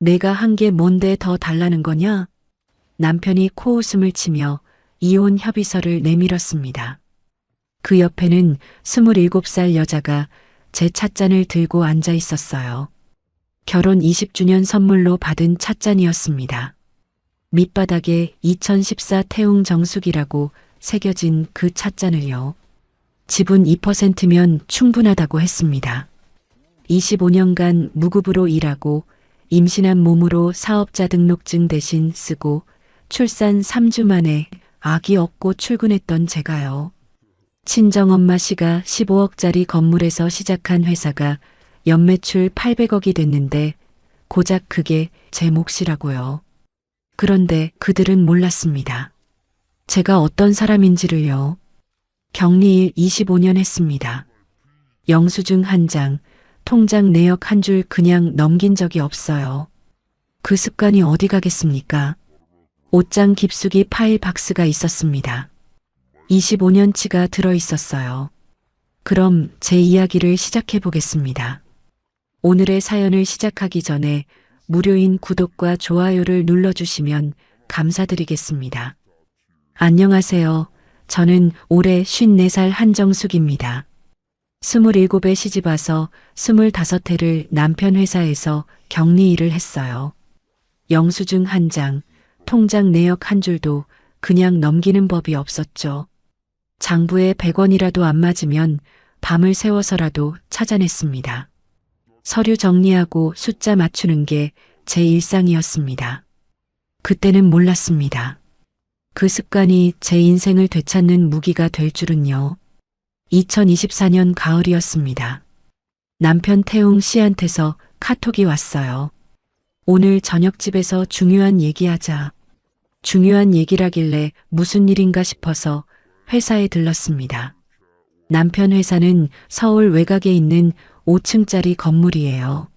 내가 한 게 뭔데 더 달라는 거냐? 남편이 코웃음을 치며 이혼 협의서를 내밀었습니다. 그 옆에는 27살 여자가 제 찻잔을 들고 앉아 있었어요. 결혼 20주년 선물로 받은 찻잔이었습니다. 밑바닥에 2014 태웅 정숙이라고 새겨진 그 찻잔을요. 지분 2%면 충분하다고 했습니다. 25년간 무급으로 일하고 임신한 몸으로 사업자 등록증 대신 쓰고 출산 3주 만에 아기 업고 출근했던 제가요. 친정엄마 씨가 15억짜리 건물에서 시작한 회사가 연매출 800억이 됐는데 고작 그게 제 몫이라고요. 그런데 그들은 몰랐습니다. 제가 어떤 사람인지를요. 격리일 25년 했습니다. 영수증 한 장, 통장 내역 한 줄 그냥 넘긴 적이 없어요. 그 습관이 어디 가겠습니까? 옷장 깊숙이 파일 박스가 있었습니다. 25년치가 들어 있었어요. 그럼 제 이야기를 시작해 보겠습니다. 오늘의 사연을 시작하기 전에 무료인 구독과 좋아요를 눌러주시면 감사드리겠습니다. 안녕하세요. 저는 올해 54살 한정숙입니다. 27에 시집와서 25해를 남편 회사에서 격리 일을 했어요. 영수증 한 장, 통장 내역 한 줄도 그냥 넘기는 법이 없었죠. 장부에 100원이라도 안 맞으면 밤을 새워서라도 찾아냈습니다. 서류 정리하고 숫자 맞추는 게 제 일상이었습니다. 그때는 몰랐습니다. 그 습관이 제 인생을 되찾는 무기가 될 줄은요. 2024년 가을이었습니다. 남편 태웅 씨한테서 카톡이 왔어요. 오늘 저녁집에서 중요한 얘기하자. 중요한 얘기라길래 무슨 일인가 싶어서 회사에 들렀습니다. 남편 회사는 서울 외곽에 있는 5층짜리 건물이에요.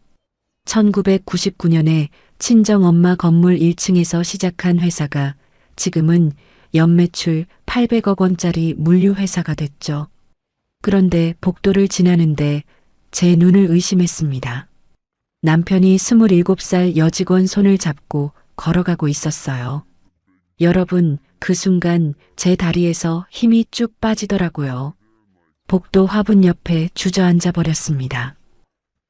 1999년에 친정엄마 건물 1층에서 시작한 회사가 지금은 연매출 800억 원짜리 물류회사가 됐죠. 그런데 복도를 지나는데 제 눈을 의심했습니다. 남편이 27살 여직원 손을 잡고 걸어가고 있었어요. 여러분, 그 순간 제 다리에서 힘이 쭉 빠지더라고요. 복도 화분 옆에 주저앉아 버렸습니다.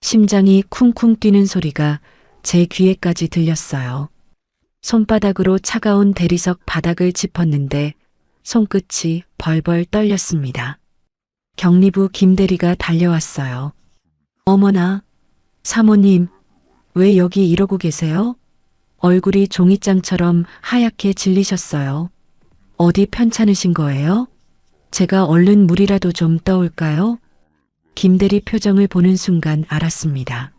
심장이 쿵쿵 뛰는 소리가 제 귀에까지 들렸어요. 손바닥으로 차가운 대리석 바닥을 짚었는데 손끝이 벌벌 떨렸습니다. 격리부 김대리가 달려왔어요. 어머나, 사모님, 왜 여기 이러고 계세요? 얼굴이 종이장처럼 하얗게 질리셨어요. 어디 편찮으신 거예요? 제가 얼른 물이라도 좀 떠올까요? 김대리 표정을 보는 순간 알았습니다.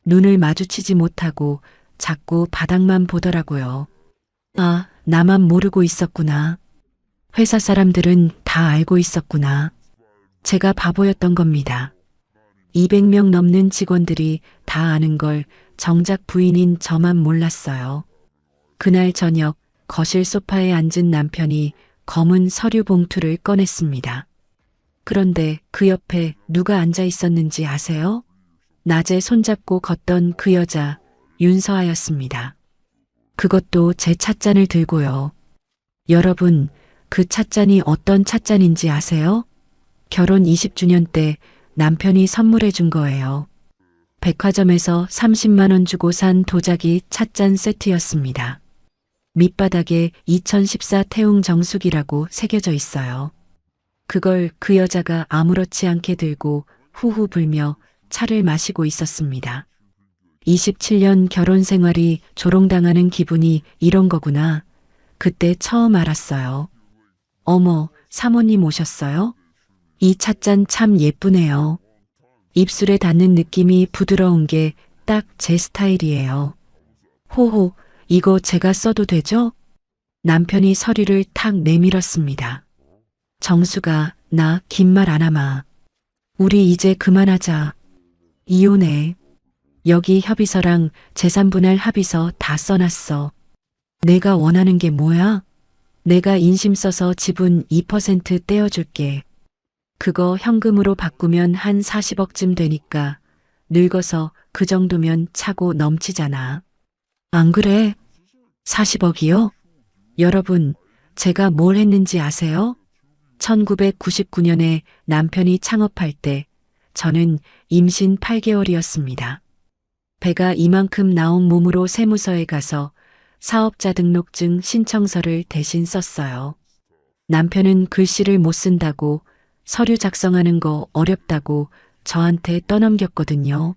눈을 마주치지 못하고 자꾸 바닥만 보더라고요. 아, 나만 모르고 있었구나. 회사 사람들은 다 알고 있었구나. 제가 바보였던 겁니다. 200명 넘는 직원들이 다 아는 걸 정작 부인인 저만 몰랐어요. 그날 저녁 거실 소파에 앉은 남편이 검은 서류 봉투를 꺼냈습니다. 그런데 그 옆에 누가 앉아 있었는지 아세요? 낮에 손잡고 걷던 그 여자 윤서아였습니다. 그것도 제 찻잔을 들고요. 여러분, 그 찻잔이 어떤 찻잔인지 아세요? 결혼 20주년 때 남편이 선물해 준 거예요. 백화점에서 30만 원 주고 산 도자기 찻잔 세트였습니다. 밑바닥에 2014 태웅 정숙이라고 새겨져 있어요. 그걸 그 여자가 아무렇지 않게 들고 후후 불며 차를 마시고 있었습니다. 27년 결혼 생활이 조롱당하는 기분이 이런 거구나. 그때 처음 알았어요. 어머, 사모님 오셨어요? 이 찻잔 참 예쁘네요. 입술에 닿는 느낌이 부드러운 게 딱 제 스타일이에요. 호호, 이거 제가 써도 되죠? 남편이 서류를 탁 내밀었습니다. 정수가, 나 긴 말 안 하마. 우리 이제 그만하자. 이혼해. 여기 협의서랑 재산분할 합의서 다 써놨어. 내가 원하는 게 뭐야? 내가 인심 써서 지분 2% 떼어줄게. 그거 현금으로 바꾸면 한 40억쯤 되니까 늙어서 그 정도면 차고 넘치잖아. 안 그래? 40억이요? 여러분, 제가 뭘 했는지 아세요? 1999년에 남편이 창업할 때 저는 임신 8개월이었습니다. 배가 이만큼 나온 몸으로 세무서에 가서 사업자 등록증 신청서를 대신 썼어요. 남편은 글씨를 못 쓴다고 서류 작성하는 거 어렵다고 저한테 떠넘겼거든요.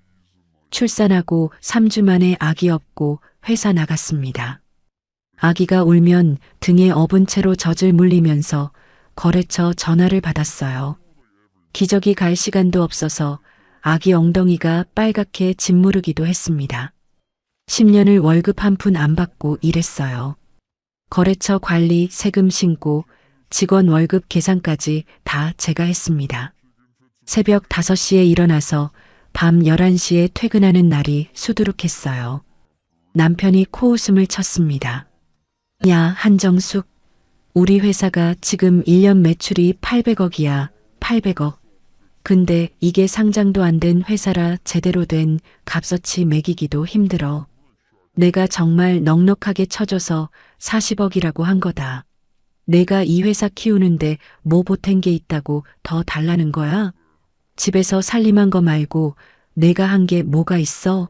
출산하고 3주 만에 아기 없고 회사 나갔습니다. 아기가 울면 등에 업은 채로 젖을 물리면서 거래처 전화를 받았어요. 기저귀 갈 시간도 없어서 아기 엉덩이가 빨갛게 짓무르기도 했습니다. 10년을 월급 한 푼 안 받고 일했어요. 거래처 관리, 세금 신고, 직원 월급 계산까지 다 제가 했습니다. 새벽 5시에 일어나서 밤 11시에 퇴근하는 날이 수두룩했어요. 남편이 코웃음을 쳤습니다. 야, 한정숙. 우리 회사가 지금 1년 매출이 800억이야. 800억. 근데 이게 상장도 안 된 회사라 제대로 된 값어치 매기기도 힘들어. 내가 정말 넉넉하게 쳐줘서 40억이라고 한 거다. 내가 이 회사 키우는데 뭐 보탠 게 있다고 더 달라는 거야? 집에서 살림한 거 말고 내가 한 게 뭐가 있어?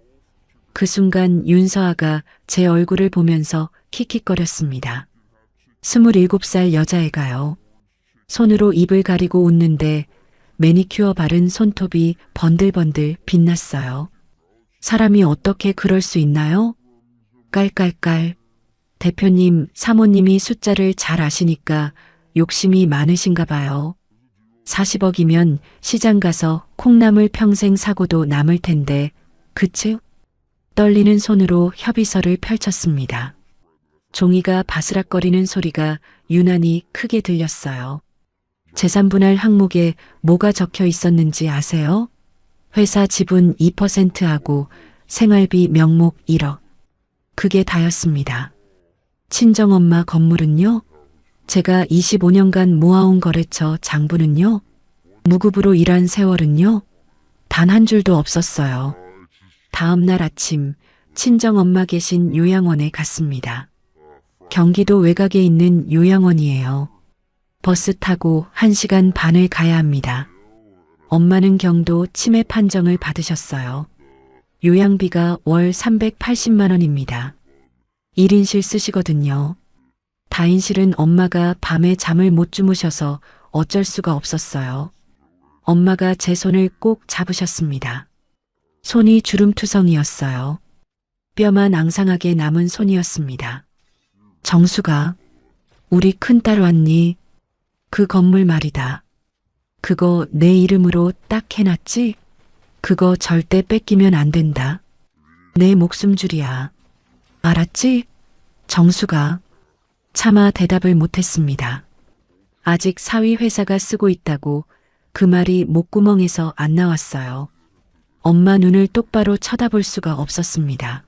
그 순간 윤서아가 제 얼굴을 보면서 킥킥거렸습니다. 27살 여자애가요. 손으로 입을 가리고 웃는데 매니큐어 바른 손톱이 번들번들 빛났어요. 사람이 어떻게 그럴 수 있나요? 깔깔깔. 대표님, 사모님이 숫자를 잘 아시니까 욕심이 많으신가 봐요. 40억이면 시장 가서 콩나물 평생 사고도 남을 텐데, 그치? 떨리는 손으로 협의서를 펼쳤습니다. 종이가 바스락거리는 소리가 유난히 크게 들렸어요. 재산분할 항목에 뭐가 적혀 있었는지 아세요? 회사 지분 2%하고 생활비 명목 1억. 그게 다였습니다. 친정엄마 건물은요? 제가 25년간 모아온 거래처 장부는요? 무급으로 일한 세월은요? 단 한 줄도 없었어요. 다음 날 아침 친정엄마 계신 요양원에 갔습니다. 경기도 외곽에 있는 요양원이에요. 버스 타고 1시간 반을 가야 합니다. 엄마는 경도 치매 판정을 받으셨어요. 요양비가 월 380만 원입니다. 1인실 쓰시거든요. 다인실은 엄마가 밤에 잠을 못 주무셔서 어쩔 수가 없었어요. 엄마가 제 손을 꼭 잡으셨습니다. 손이 주름투성이었어요. 뼈만 앙상하게 남은 손이었습니다. 정수가, 우리 큰딸 왔니? 그 건물 말이다. 그거 내 이름으로 딱 해놨지? 그거 절대 뺏기면 안 된다. 내 목숨줄이야. 알았지? 정수가. 차마 대답을 못했습니다. 아직 사위 회사가 쓰고 있다고 그 말이 목구멍에서 안 나왔어요. 엄마 눈을 똑바로 쳐다볼 수가 없었습니다.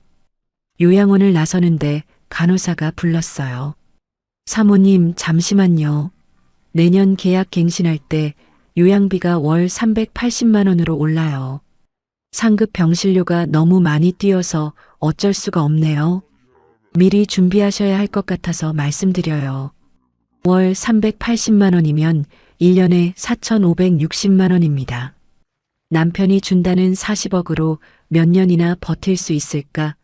요양원을 나서는데 간호사가 불렀어요. 사모님, 잠시만요. 내년 계약 갱신할 때 요양비가 월 380만 원으로 올라요. 상급 병실료가 너무 많이 뛰어서 어쩔 수가 없네요. 미리 준비하셔야 할 것 같아서 말씀드려요. 월 380만 원이면 1년에 4,560만 원입니다. 남편이 준다는 40억으로 몇 년이나 버틸 수 있을까?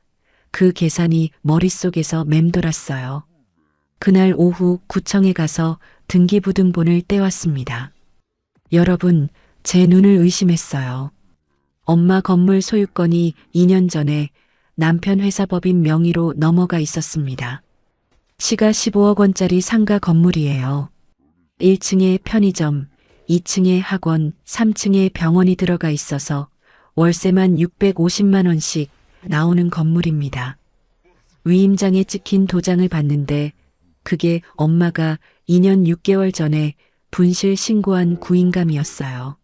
그 계산이 머릿속에서 맴돌았어요. 그날 오후 구청에 가서 등기부등본을 떼왔습니다. 여러분, 제 눈을 의심했어요. 엄마 건물 소유권이 2년 전에 남편 회사 법인 명의로 넘어가 있었습니다. 시가 15억 원짜리 상가 건물이에요. 1층에 편의점, 2층에 학원, 3층에 병원이 들어가 있어서 월세만 650만 원씩 나오는 건물입니다. 위임장에 찍힌 도장을 봤는데 그게 엄마가 2년 6개월 전에 분실 신고한 구인감이었어요.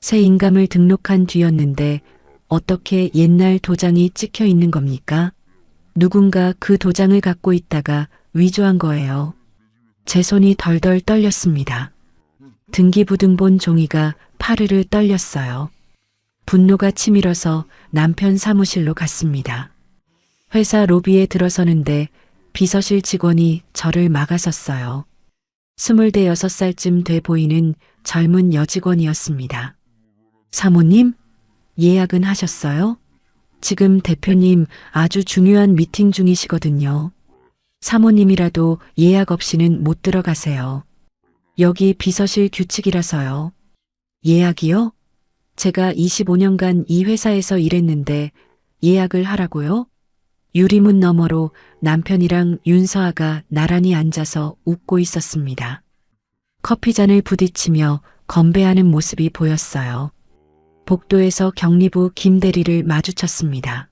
새 인감을 등록한 뒤였는데 어떻게 옛날 도장이 찍혀 있는 겁니까? 누군가 그 도장을 갖고 있다가 위조한 거예요. 제 손이 덜덜 떨렸습니다. 등기부등본 종이가 파르르 떨렸어요. 분노가 치밀어서 남편 사무실로 갔습니다. 회사 로비에 들어서는데 비서실 직원이 저를 막아섰어요. 26살쯤 돼 보이는 젊은 여직원이었습니다. 사모님, 예약은 하셨어요? 지금 대표님 아주 중요한 미팅 중이시거든요. 사모님이라도 예약 없이는 못 들어가세요. 여기 비서실 규칙이라서요. 예약이요? 제가 25년간 이 회사에서 일했는데 예약을 하라고요? 유리문 너머로 남편이랑 윤서아가 나란히 앉아서 웃고 있었습니다. 커피잔을 부딪히며 건배하는 모습이 보였어요. 복도에서 경리부 김 대리를 마주쳤습니다.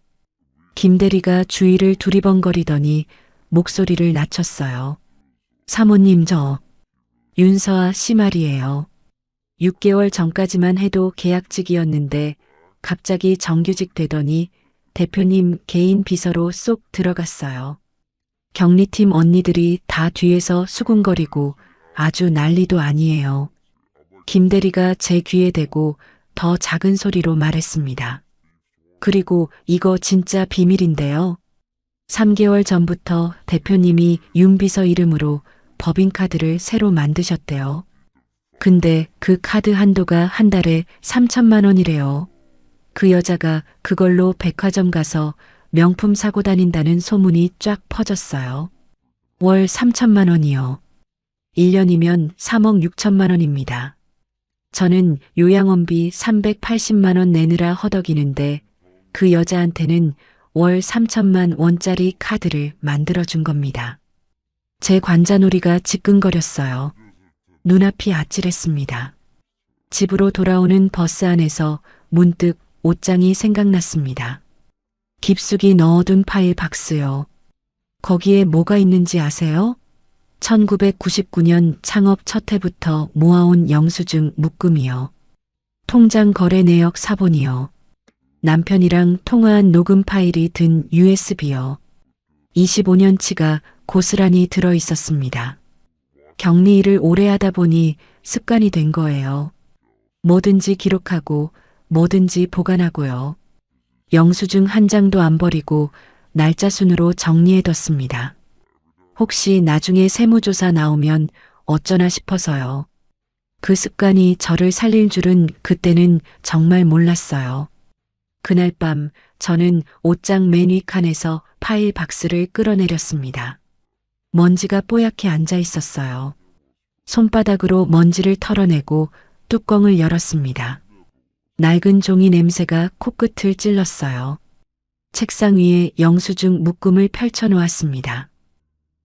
김 대리가 주위를 두리번거리더니 목소리를 낮췄어요. 사모님 저 윤서아 씨 말이에요. 6개월 전까지만 해도 계약직이었는데 갑자기 정규직 되더니 대표님 개인 비서로 쏙 들어갔어요. 격리팀 언니들이 다 뒤에서 수군거리고 아주 난리도 아니에요. 김 대리가 제 귀에 대고 더 작은 소리로 말했습니다. 그리고 이거 진짜 비밀인데요. 3개월 전부터 대표님이 윤 비서 이름으로 법인카드를 새로 만드셨대요. 근데 그 카드 한도가 한 달에 3천만 원이래요. 그 여자가 그걸로 백화점 가서 명품 사고 다닌다는 소문이 쫙 퍼졌어요. 월 3천만 원이요. 1년이면 3억 6천만 원입니다. 저는 요양원비 380만 원 내느라 허덕이는데 그 여자한테는 월 3천만 원짜리 카드를 만들어준 겁니다. 제 관자놀이가 지끈거렸어요. 눈앞이 아찔했습니다. 집으로 돌아오는 버스 안에서 문득 옷장이 생각났습니다. 깊숙이 넣어둔 파일 박스요. 거기에 뭐가 있는지 아세요? 1999년 창업 첫 해부터 모아온 영수증 묶음이요. 통장 거래 내역 사본이요. 남편이랑 통화한 녹음 파일이 든 USB요. 25년치가 고스란히 들어 있었습니다. 격리 일을 오래 하다 보니 습관이 된 거예요. 뭐든지 기록하고 뭐든지 보관하고요. 영수증 한 장도 안 버리고 날짜 순으로 정리해뒀습니다. 혹시 나중에 세무조사 나오면 어쩌나 싶어서요. 그 습관이 저를 살릴 줄은 그때는 정말 몰랐어요. 그날 밤 저는 옷장 맨 위 칸에서 파일 박스를 끌어내렸습니다. 먼지가 뽀얗게 앉아 있었어요. 손바닥으로 먼지를 털어내고 뚜껑을 열었습니다. 낡은 종이 냄새가 코끝을 찔렀어요. 책상 위에 영수증 묶음을 펼쳐놓았습니다.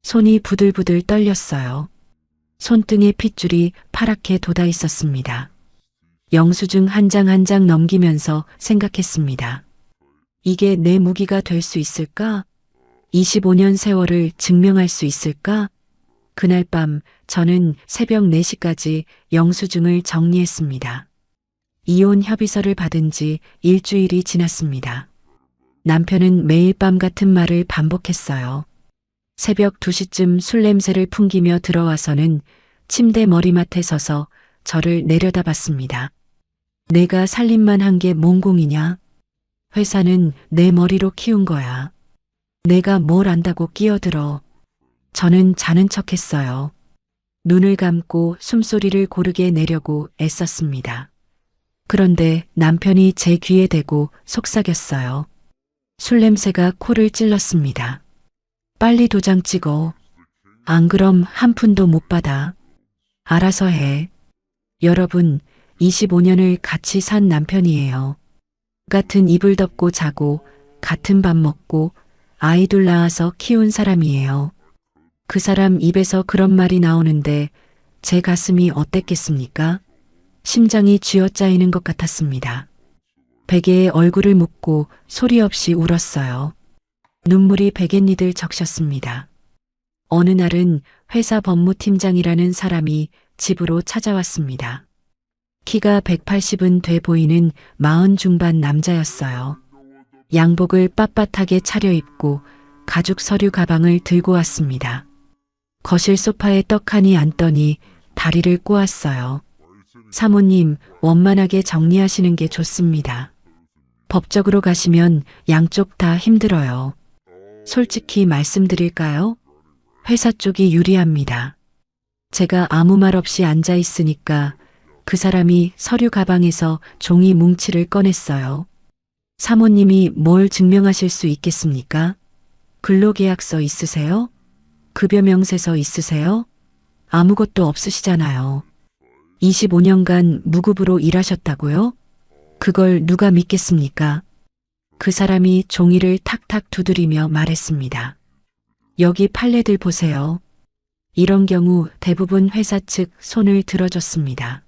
손이 부들부들 떨렸어요. 손등에 핏줄이 파랗게 돋아 있었습니다. 영수증 한 장 한 장 넘기면서 생각했습니다. 이게 내 무기가 될 수 있을까? 25년 세월을 증명할 수 있을까? 그날 밤 저는 새벽 4시까지 영수증을 정리했습니다. 이혼 협의서를 받은 지 일주일이 지났습니다. 남편은 매일 밤 같은 말을 반복했어요. 새벽 2시쯤 술 냄새를 풍기며 들어와서는 침대 머리맡에 서서 저를 내려다봤습니다. 내가 살림만 한 게 몽공이냐? 회사는 내 머리로 키운 거야. 내가 뭘 안다고 끼어들어. 저는 자는 척했어요. 눈을 감고 숨소리를 고르게 내려고 애썼습니다. 그런데 남편이 제 귀에 대고 속삭였어요. 술 냄새가 코를 찔렀습니다. 빨리 도장 찍어. 안 그럼 한 푼도 못 받아. 알아서 해. 여러분, 25년을 같이 산 남편이에요. 같은 이불 덮고 자고 같은 밥 먹고 아이들 낳아서 키운 사람이에요. 그 사람 입에서 그런 말이 나오는데 제 가슴이 어땠겠습니까? 심장이 쥐어짜이는 것 같았습니다. 베개에 얼굴을 묻고 소리 없이 울었어요. 눈물이 베갯니들 적셨습니다. 어느 날은 회사 법무팀장이라는 사람이 집으로 찾아왔습니다. 키가 180은 돼 보이는 40 중반 남자였어요. 양복을 빳빳하게 차려입고 가죽 서류 가방을 들고 왔습니다. 거실 소파에 떡하니 앉더니 다리를 꼬았어요. 사모님, 원만하게 정리하시는 게 좋습니다. 법적으로 가시면 양쪽 다 힘들어요. 솔직히 말씀드릴까요? 회사 쪽이 유리합니다. 제가 아무 말 없이 앉아 있으니까 그 사람이 서류 가방에서 종이 뭉치를 꺼냈어요. 사모님이 뭘 증명하실 수 있겠습니까? 근로계약서 있으세요? 급여 명세서 있으세요? 아무것도 없으시잖아요. 25년간 무급으로 일하셨다고요? 그걸 누가 믿겠습니까? 그 사람이 종이를 탁탁 두드리며 말했습니다. 여기 판례들 보세요. 이런 경우 대부분 회사 측 손을 들어줬습니다.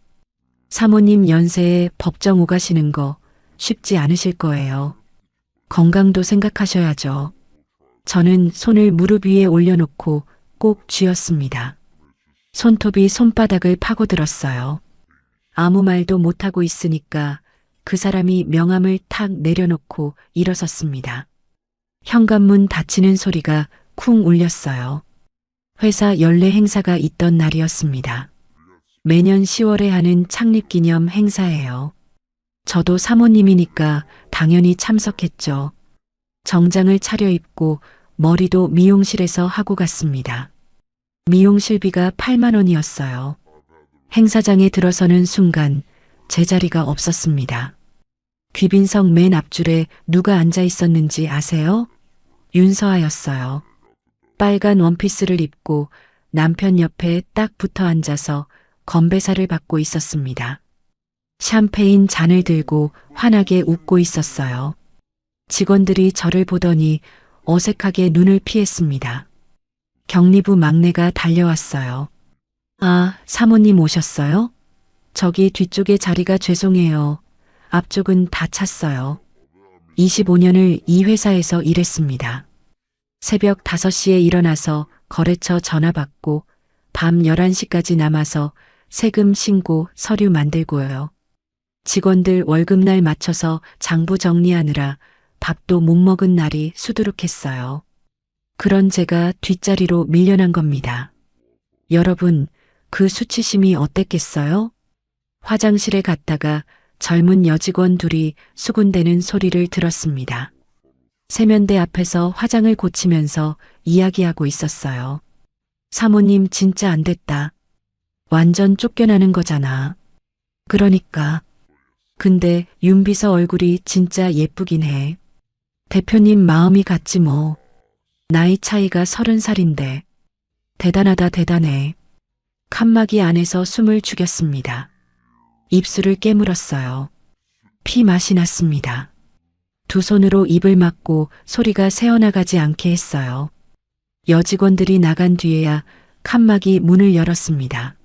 사모님 연세에 법정 오가시는 거 쉽지 않으실 거예요. 건강도 생각하셔야죠. 저는 손을 무릎 위에 올려놓고 꼭 쥐었습니다. 손톱이 손바닥을 파고들었어요. 아무 말도 못하고 있으니까 그 사람이 명함을 탁 내려놓고 일어섰습니다. 현관문 닫히는 소리가 쿵 울렸어요. 회사 연례 행사가 있던 날이었습니다. 매년 10월에 하는 창립기념 행사예요. 저도 사모님이니까 당연히 참석했죠. 정장을 차려입고 머리도 미용실에서 하고 갔습니다. 미용실비가 8만 원이었어요. 행사장에 들어서는 순간 제자리가 없었습니다. 귀빈석 맨 앞줄에 누가 앉아 있었는지 아세요? 윤서아였어요. 빨간 원피스를 입고 남편 옆에 딱 붙어 앉아서 건배사를 받고 있었습니다. 샴페인 잔을 들고 환하게 웃고 있었어요. 직원들이 저를 보더니 어색하게 눈을 피했습니다. 격리부 막내가 달려왔어요. 아, 사모님 오셨어요? 저기 뒤쪽에 자리가 죄송해요. 앞쪽은 다 찼어요. 25년을 이 회사에서 일했습니다. 새벽 5시에 일어나서 거래처 전화 받고 밤 11시까지 남아서 세금 신고 서류 만들고요. 직원들 월급날 맞춰서 장부 정리하느라 밥도 못 먹은 날이 수두룩했어요. 그런 제가 뒷자리로 밀려난 겁니다. 여러분, 그 수치심이 어땠겠어요? 화장실에 갔다가 젊은 여직원 둘이 수군대는 소리를 들었습니다. 세면대 앞에서 화장을 고치면서 이야기하고 있었어요. 사모님 진짜 안 됐다. 완전 쫓겨나는 거잖아. 그러니까. 근데 윤비서 얼굴이 진짜 예쁘긴 해. 대표님 마음이 같지 뭐. 나이 차이가 30살인데. 대단하다 대단해. 칸막이 안에서 숨을 죽였습니다. 입술을 깨물었어요. 피 맛이 났습니다. 두 손으로 입을 막고 소리가 새어나가지 않게 했어요. 여직원들이 나간 뒤에야 칸막이 문을 열었습니다.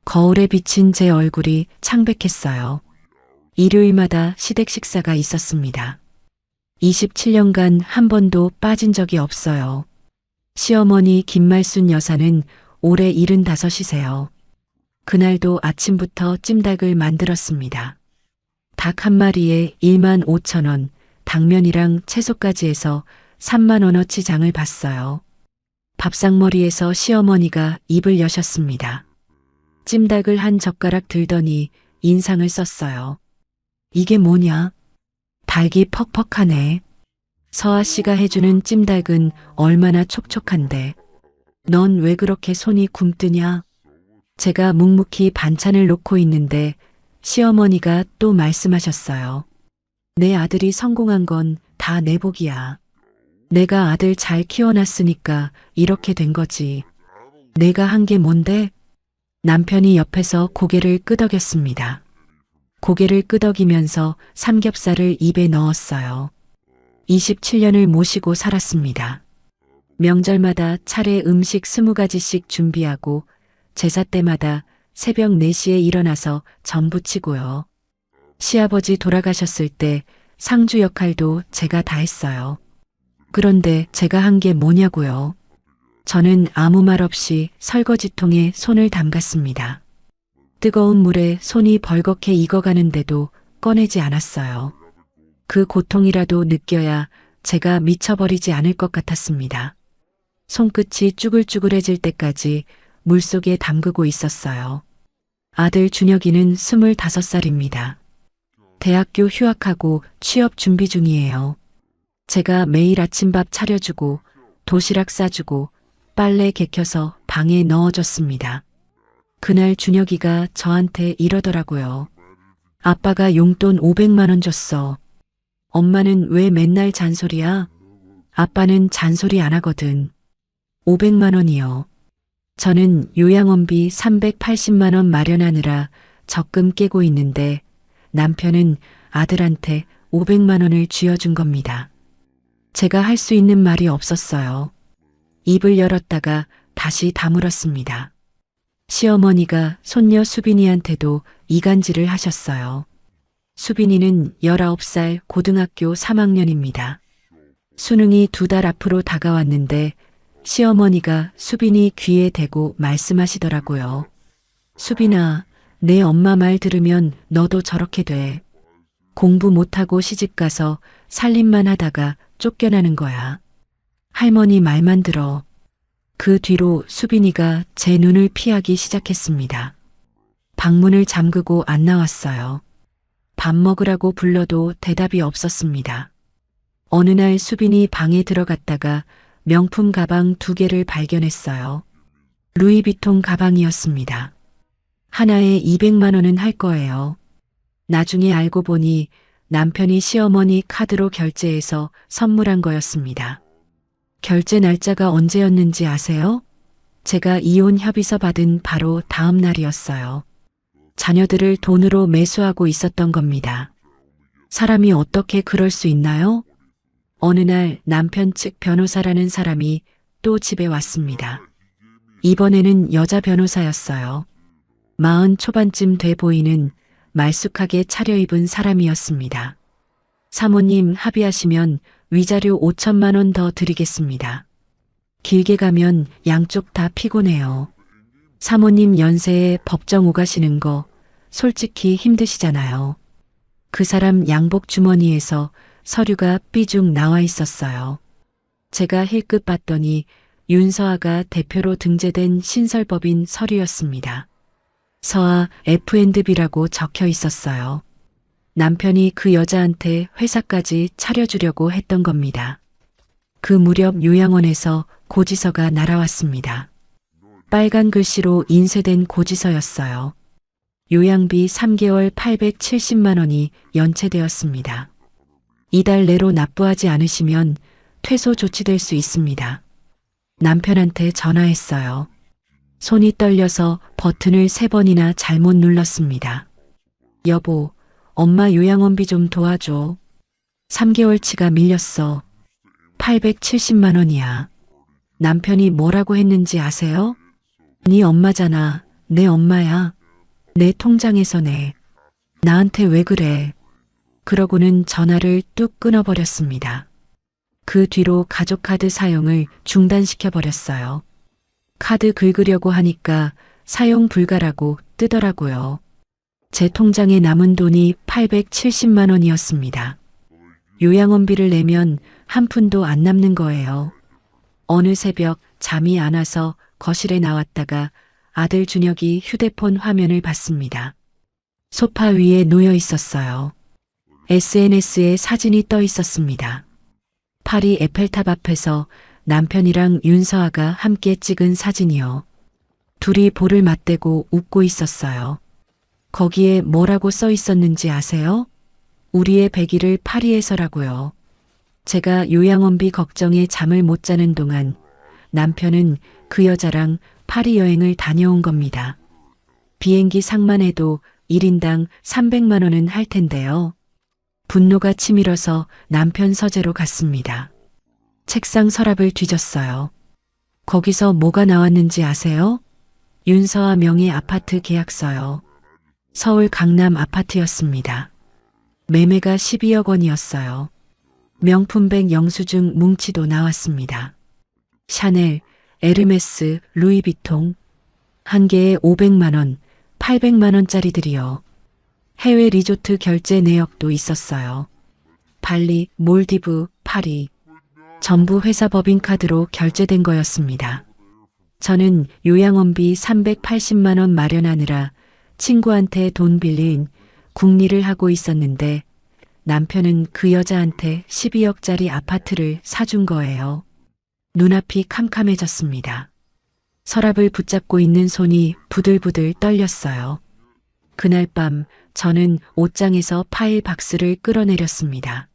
거울에 비친 제 얼굴이 창백했어요. 일요일마다 시댁 식사가 있었습니다. 27년간 한 번도 빠진 적이 없어요. 시어머니 김말순 여사는 올해 75이세요. 그날도 아침부터 찜닭을 만들었습니다. 닭 한 마리에 1만 5천 원, 당면이랑 채소까지 해서 3만 원어치 장을 봤어요. 밥상머리에서 시어머니가 입을 여셨습니다. 찜닭을 한 젓가락 들더니 인상을 썼어요. 이게 뭐냐? 닭이 퍽퍽하네. 서아 씨가 해주는 찜닭은 얼마나 촉촉한데. 넌 왜 그렇게 손이 굼뜨냐? 제가 묵묵히 반찬을 놓고 있는데 시어머니가 또 말씀하셨어요. 내 아들이 성공한 건 다 내 복이야. 내가 아들 잘 키워놨으니까 이렇게 된 거지. 내가 한 게 뭔데? 남편이 옆에서 고개를 끄덕였습니다. 고개를 끄덕이면서 삼겹살을 입에 넣었어요. 27년을 모시고 살았습니다. 명절마다 차례 음식 20가지씩 준비하고 제사 때마다 새벽 4시에 일어나서 전 부치고요. 시아버지 돌아가셨을 때 상주 역할도 제가 다 했어요. 그런데 제가 한 게 뭐냐고요. 저는 아무 말 없이 설거지통에 손을 담갔습니다. 뜨거운 물에 손이 벌겋게 익어가는데도 꺼내지 않았어요. 그 고통이라도 느껴야 제가 미쳐버리지 않을 것 같았습니다. 손끝이 쭈글쭈글해질 때까지 물속에 담그고 있었어요. 아들 준혁이는 25살입니다. 대학교 휴학하고 취업 준비 중이에요. 제가 매일 아침밥 차려주고 도시락 싸주고 빨래 개켜서 방에 넣어줬습니다. 그날 준혁이가 저한테 이러더라고요. 아빠가 용돈 500만 원 줬어. 엄마는 왜 맨날 잔소리야? 아빠는 잔소리 안 하거든. 500만 원이요. 저는 요양원비 380만 원 마련하느라 적금 깨고 있는데 남편은 아들한테 500만 원을 쥐어준 겁니다. 제가 할 수 있는 말이 없었어요. 입을 열었다가 다시 다물었습니다. 시어머니가 손녀 수빈이한테도 이간질을 하셨어요. 수빈이는 19살 고등학교 3학년입니다. 수능이 2달 앞으로 다가왔는데 시어머니가 수빈이 귀에 대고 말씀하시더라고요. 수빈아, 내 엄마 말 들으면 너도 저렇게 돼. 공부 못하고 시집가서 살림만 하다가 쫓겨나는 거야. 할머니 말만 들어. 그 뒤로 수빈이가 제 눈을 피하기 시작했습니다. 방문을 잠그고 안 나왔어요. 밥 먹으라고 불러도 대답이 없었습니다. 어느 날 수빈이 방에 들어갔다가 명품 가방 2개를 발견했어요. 루이비통 가방이었습니다. 하나에 200만 원은 할 거예요. 나중에 알고 보니 남편이 시어머니 카드로 결제해서 선물한 거였습니다. 결제 날짜가 언제였는지 아세요? 제가 이혼 협의서 받은 바로 다음 날이었어요. 자녀들을 돈으로 매수하고 있었던 겁니다. 사람이 어떻게 그럴 수 있나요? 어느 날 남편 측 변호사라는 사람이 또 집에 왔습니다. 이번에는 여자 변호사였어요. 40 초반쯤 돼 보이는 말쑥하게 차려입은 사람이었습니다. 사모님 합의하시면 위자료 5천만 원 더 드리겠습니다. 길게 가면 양쪽 다 피곤해요. 사모님 연세에 법정 오가시는 거 솔직히 힘드시잖아요. 그 사람 양복 주머니에서 서류가 삐죽 나와 있었어요. 제가 힐끗 봤더니 윤서아가 대표로 등재된 신설법인 서류였습니다. 서아 F&B라고 적혀 있었어요. 남편이 그 여자한테 회사까지 차려주려고 했던 겁니다. 그 무렵 요양원에서 고지서가 날아왔습니다. 빨간 글씨로 인쇄된 고지서였어요. 요양비 3개월 870만 원이 연체되었습니다. 이달 내로 납부하지 않으시면 퇴소 조치될 수 있습니다. 남편한테 전화했어요. 손이 떨려서 버튼을 3번이나 잘못 눌렀습니다. 여보, 엄마 요양원비 좀 도와줘. 3개월치가 밀렸어. 870만 원이야. 남편이 뭐라고 했는지 아세요? 네 엄마잖아. 내 엄마야. 내 통장에서 내. 나한테 왜 그래? 그러고는 전화를 뚝 끊어버렸습니다. 그 뒤로 가족카드 사용을 중단시켜버렸어요. 카드 긁으려고 하니까 사용 불가라고 뜨더라고요. 제 통장에 남은 돈이 870만 원이었습니다. 요양원비를 내면 한 푼도 안 남는 거예요. 어느 새벽 잠이 안 와서 거실에 나왔다가 아들 준혁이 휴대폰 화면을 봤습니다. 소파 위에 놓여 있었어요. SNS에 사진이 떠 있었습니다. 파리 에펠탑 앞에서 남편이랑 윤서아가 함께 찍은 사진이요. 둘이 볼을 맞대고 웃고 있었어요. 거기에 뭐라고 써 있었는지 아세요? 우리의 100일을 파리에서라고요. 제가 요양원비 걱정에 잠을 못 자는 동안 남편은 그 여자랑 파리 여행을 다녀온 겁니다. 비행기 상만해도 1인당 300만 원은 할 텐데요. 분노가 치밀어서 남편 서재로 갔습니다. 책상 서랍을 뒤졌어요. 거기서 뭐가 나왔는지 아세요? 윤서아 명의 아파트 계약서요. 서울 강남 아파트였습니다. 매매가 12억 원이었어요. 명품백 영수증 뭉치도 나왔습니다. 샤넬, 에르메스, 루이비통, 한 개에 500만 원, 800만 원짜리들이요. 해외 리조트 결제 내역도 있었어요. 발리, 몰디브, 파리. 전부 회사 법인카드로 결제된 거였습니다. 저는 요양원비 380만 원 마련하느라 친구한테 돈 빌린 국리를 하고 있었는데 남편은 그 여자한테 12억짜리 아파트를 사준 거예요. 눈앞이 캄캄해졌습니다. 서랍을 붙잡고 있는 손이 부들부들 떨렸어요. 그날 밤 저는 옷장에서 파일 박스를 끌어내렸습니다.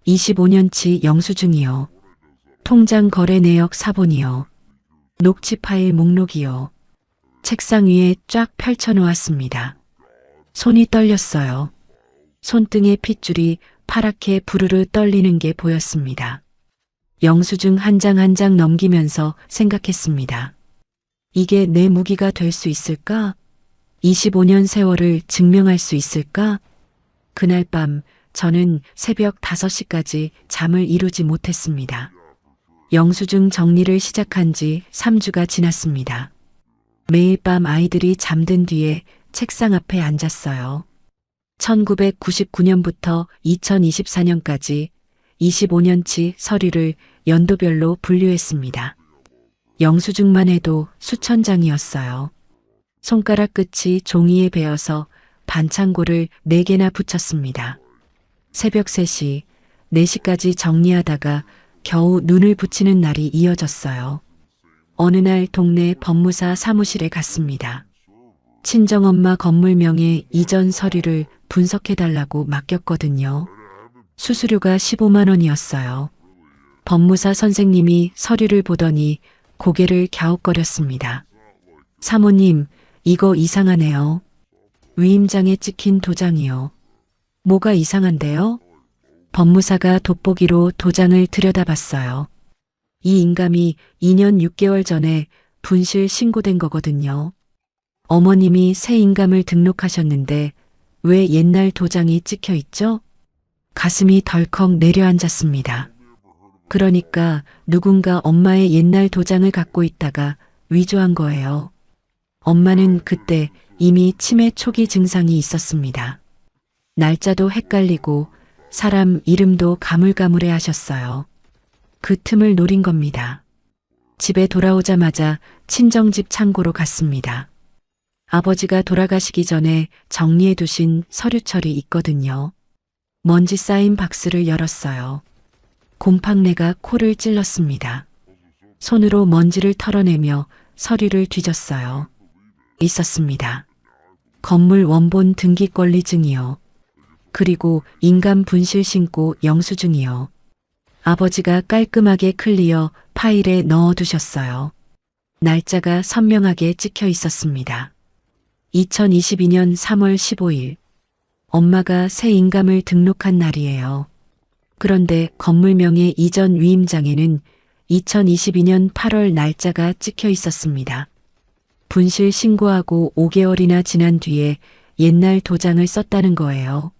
25년치 영수증이요. 통장 거래 내역 사본이요. 녹취 파일 목록이요. 책상 위에 쫙 펼쳐놓았습니다. 손이 떨렸어요. 손등의 핏줄이 파랗게 부르르 떨리는 게 보였습니다. 영수증 한 장 한 장 넘기면서 생각했습니다. 이게 내 무기가 될 수 있을까? 25년 세월을 증명할 수 있을까? 그날 밤 저는 새벽 5시까지 잠을 이루지 못했습니다. 영수증 정리를 시작한 지 3주가 지났습니다. 매일 밤 아이들이 잠든 뒤에 책상 앞에 앉았어요. 1999년부터 2024년까지 25년치 서류를 연도별로 분류했습니다. 영수증만 해도 수천 장이었어요. 손가락 끝이 종이에 베어서 반창고를 4개나 붙였습니다. 새벽 3시, 4시까지 정리하다가 겨우 눈을 붙이는 날이 이어졌어요. 어느 날 동네 법무사 사무실에 갔습니다. 친정엄마 건물명의 이전 서류를 분석해달라고 맡겼거든요. 수수료가 15만 원이었어요. 법무사 선생님이 서류를 보더니 고개를 갸웃거렸습니다. 사모님, 이거 이상하네요. 위임장에 찍힌 도장이요. 뭐가 이상한데요? 법무사가 돋보기로 도장을 들여다봤어요. 이 인감이 2년 6개월 전에 분실 신고된 거거든요. 어머님이 새 인감을 등록하셨는데 왜 옛날 도장이 찍혀 있죠? 가슴이 덜컥 내려앉았습니다. 그러니까 누군가 엄마의 옛날 도장을 갖고 있다가 위조한 거예요. 엄마는 그때 이미 치매 초기 증상이 있었습니다. 날짜도 헷갈리고 사람 이름도 가물가물해 하셨어요. 그 틈을 노린 겁니다. 집에 돌아오자마자 친정집 창고로 갔습니다. 아버지가 돌아가시기 전에 정리해 두신 서류철이 있거든요. 먼지 쌓인 박스를 열었어요. 곰팡내가 코를 찔렀습니다. 손으로 먼지를 털어내며 서류를 뒤졌어요. 있었습니다. 건물 원본 등기권리증이요. 그리고 인감 분실 신고 영수증이요. 아버지가 깔끔하게 클리어 파일에 넣어두셨어요. 날짜가 선명하게 찍혀 있었습니다. 2022년 3월 15일. 엄마가 새 인감을 등록한 날이에요. 그런데 건물명의 이전 위임장에는 2022년 8월 날짜가 찍혀 있었습니다. 분실 신고하고 5개월이나 지난 뒤에 옛날 도장을 썼다는 거예요.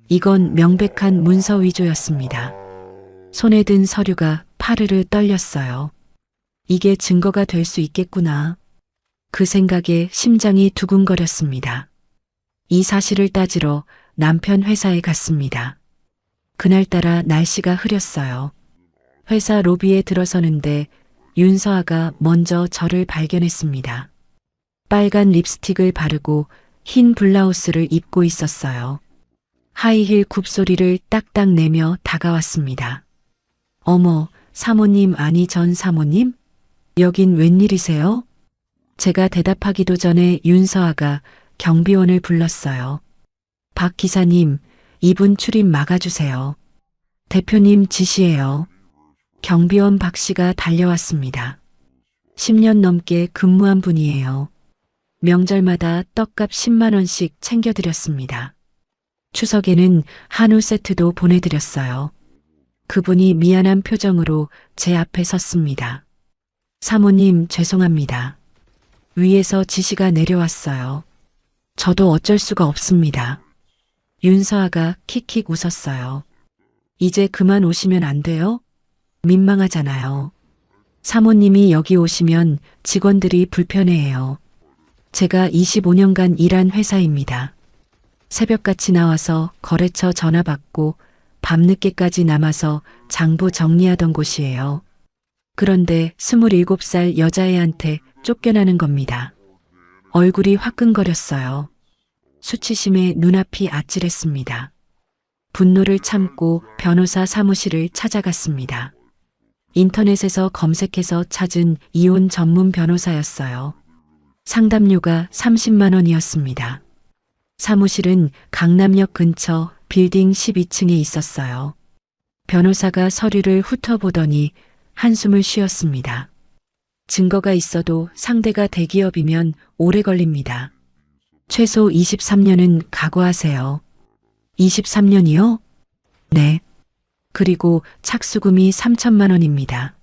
이건 명백한 문서 위조였습니다. 손에 든 서류가 파르르 떨렸어요. 이게 증거가 될 수 있겠구나. 그 생각에 심장이 두근거렸습니다. 이 사실을 따지러 남편 회사에 갔습니다. 그날따라 날씨가 흐렸어요. 회사 로비에 들어서는데 윤서아가 먼저 저를 발견했습니다. 빨간 립스틱을 바르고 흰 블라우스를 입고 있었어요. 하이힐 굽소리를 딱딱 내며 다가왔습니다. 어머, 사모님 아니 전 사모님? 여긴 웬일이세요? 제가 대답하기도 전에 윤서아가 경비원을 불렀어요. 박 기사님, 이분 출입 막아주세요. 대표님 지시예요. 경비원 박 씨가 달려왔습니다. 10년 넘게 근무한 분이에요. 명절마다 떡값 10만 원씩 챙겨드렸습니다. 추석에는 한우 세트도 보내드렸어요. 그분이 미안한 표정으로 제 앞에 섰습니다. 사모님 죄송합니다. 위에서 지시가 내려왔어요. 저도 어쩔 수가 없습니다. 윤서아가 킥킥 웃었어요. 이제 그만 오시면 안 돼요? 민망하잖아요. 사모님이 여기 오시면 직원들이 불편해해요. 제가 25년간 일한 회사입니다. 새벽같이 나와서 거래처 전화 받고 밤늦게까지 남아서 장부 정리하던 곳이에요. 그런데 27살 여자애한테 쫓겨나는 겁니다. 얼굴이 화끈거렸어요. 수치심에 눈앞이 아찔했습니다. 분노를 참고 변호사 사무실을 찾아갔습니다. 인터넷에서 검색해서 찾은 이혼 전문 변호사였어요. 상담료가 30만 원이었습니다. 사무실은 강남역 근처 빌딩 12층에 있었어요. 변호사가 서류를 훑어보더니 한숨을 쉬었습니다. 증거가 있어도 상대가 대기업이면 오래 걸립니다. 최소 23년은 각오하세요. 23년이요? 네. 그리고 착수금이 3천만 원입니다.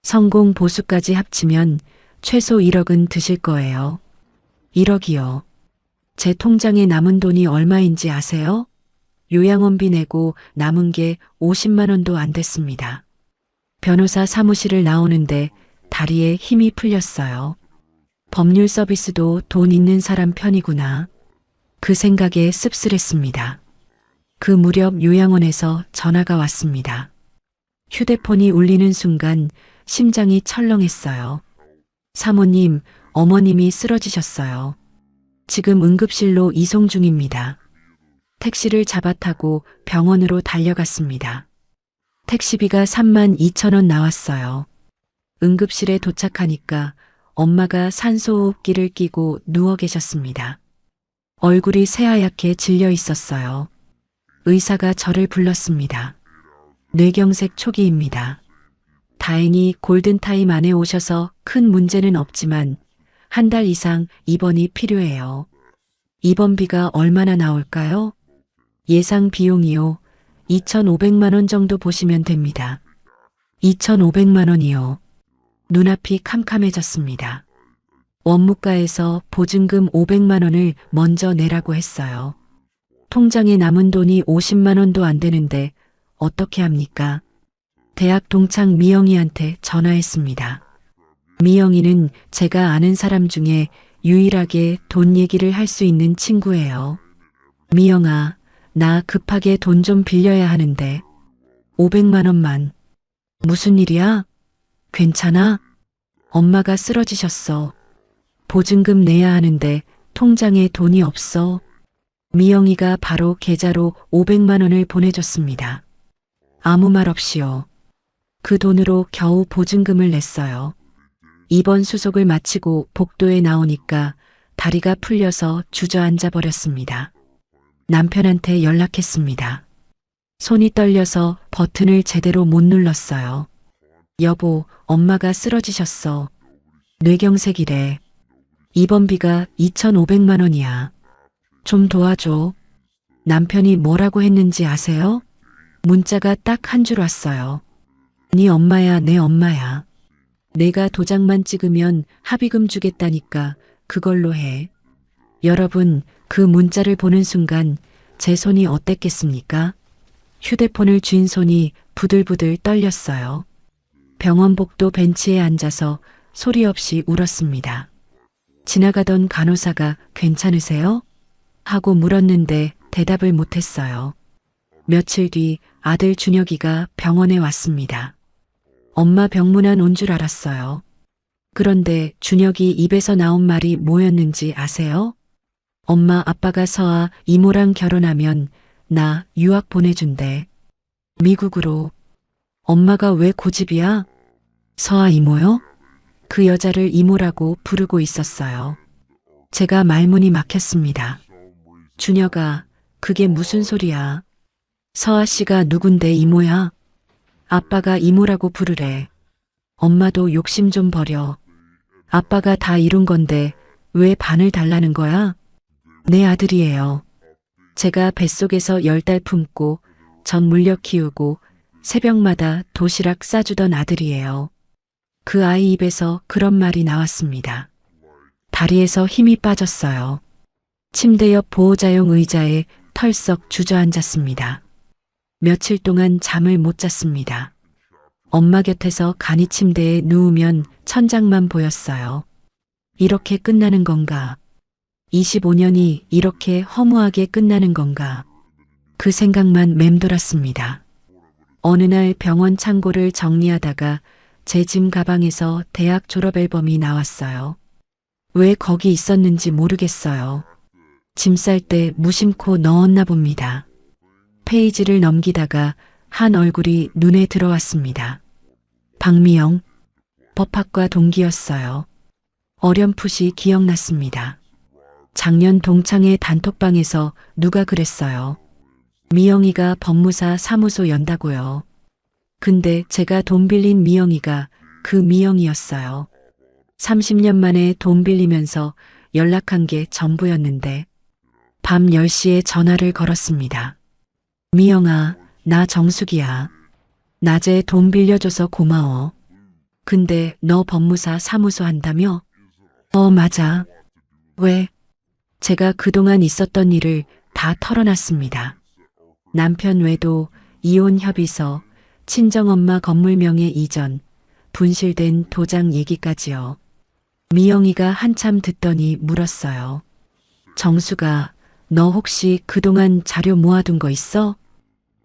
성공 보수까지 합치면 최소 1억은 드실 거예요. 1억이요. 제 통장에 남은 돈이 얼마인지 아세요? 요양원비 내고 남은 게 50만 원도 안 됐습니다. 변호사 사무실을 나오는데 다리에 힘이 풀렸어요. 법률 서비스도 돈 있는 사람 편이구나. 그 생각에 씁쓸했습니다. 그 무렵 요양원에서 전화가 왔습니다. 휴대폰이 울리는 순간 심장이 철렁했어요. 사모님, 어머님이 쓰러지셨어요. 지금 응급실로 이송 중입니다. 택시를 잡아 타고 병원으로 달려갔습니다. 택시비가 3만 2천 원 나왔어요. 응급실에 도착하니까 엄마가 산소호흡기를 끼고 누워 계셨습니다. 얼굴이 새하얗게 질려 있었어요. 의사가 저를 불렀습니다. 뇌경색 초기입니다. 다행히 골든타임 안에 오셔서 큰 문제는 없지만 한 달 이상 입원이 필요해요. 입원비가 얼마나 나올까요? 예상 비용이요. 2,500만 원 정도 보시면 됩니다. 2,500만 원이요. 눈앞이 캄캄해졌습니다. 원무과에서 보증금 500만 원을 먼저 내라고 했어요. 통장에 남은 돈이 50만 원도 안 되는데 어떻게 합니까? 대학 동창 미영이한테 전화했습니다. 미영이는 제가 아는 사람 중에 유일하게 돈 얘기를 할 수 있는 친구예요. 미영아, 나 급하게 돈 좀 빌려야 하는데 500만 원만. 무슨 일이야? 괜찮아? 엄마가 쓰러지셨어. 보증금 내야 하는데 통장에 돈이 없어. 미영이가 바로 계좌로 500만 원을 보내줬습니다. 아무 말 없이요. 그 돈으로 겨우 보증금을 냈어요. 입원 수속을 마치고 복도에 나오니까 다리가 풀려서 주저앉아 버렸습니다. 남편한테 연락했습니다. 손이 떨려서 버튼을 제대로 못 눌렀어요. 여보, 엄마가 쓰러지셨어. 뇌경색이래. 입원비가 2,500만 원이야. 좀 도와줘. 남편이 뭐라고 했는지 아세요? 문자가 딱 한 줄 왔어요. 네 엄마야, 내 엄마야. 내가 도장만 찍으면 합의금 주겠다니까 그걸로 해. 여러분, 그 문자를 보는 순간 제 손이 어땠겠습니까? 휴대폰을 쥔 손이 부들부들 떨렸어요. 병원 복도 벤치에 앉아서 소리 없이 울었습니다. 지나가던 간호사가 괜찮으세요? 하고 물었는데 대답을 못했어요. 며칠 뒤 아들 준혁이가 병원에 왔습니다. 엄마 병문안 온 줄 알았어요. 그런데 준혁이 입에서 나온 말이 뭐였는지 아세요? 엄마 아빠가 서아 이모랑 결혼하면 나 유학 보내준대. 미국으로. 엄마가 왜 고집이야? 서아 이모요? 그 여자를 이모라고 부르고 있었어요. 제가 말문이 막혔습니다. 준혁아, 그게 무슨 소리야? 서아 씨가 누군데 이모야? 아빠가 이모라고 부르래. 엄마도 욕심 좀 버려. 아빠가 다 이룬 건데 왜 반을 달라는 거야? 내 아들이에요. 제가 뱃속에서 10달 품고 전 물려 키우고 새벽마다 도시락 싸주던 아들이에요. 그 아이 입에서 그런 말이 나왔습니다. 다리에서 힘이 빠졌어요. 침대 옆 보호자용 의자에 털썩 주저앉았습니다. 며칠 동안 잠을 못 잤습니다. 엄마 곁에서 간이 침대에 누우면 천장만 보였어요. 이렇게 끝나는 건가? 25년이 이렇게 허무하게 끝나는 건가? 그 생각만 맴돌았습니다. 어느 날 병원 창고를 정리하다가 제 짐 가방에서 대학 졸업 앨범이 나왔어요. 왜 거기 있었는지 모르겠어요. 짐 쌀 때 무심코 넣었나 봅니다. 페이지를 넘기다가 한 얼굴이 눈에 들어왔습니다. 박미영, 법학과 동기였어요. 어렴풋이 기억났습니다. 작년 동창회 단톡방에서 누가 그랬어요. 미영이가 법무사 사무소 연다고요. 근데 제가 돈 빌린 미영이가 그 미영이었어요. 30년 만에 돈 빌리면서 연락한 게 전부였는데 밤 10시에 전화를 걸었습니다. 미영아, 나 정숙이야. 낮에 돈 빌려줘서 고마워. 근데 너 법무사 사무소 한다며? 맞아. 왜? 제가 그동안 있었던 일을 다 털어놨습니다. 남편 외도 이혼 협의서, 친정엄마 건물 명의 이전, 분실된 도장 얘기까지요. 미영이가 한참 듣더니 물었어요. 정수가, 너 혹시 그동안 자료 모아둔 거 있어?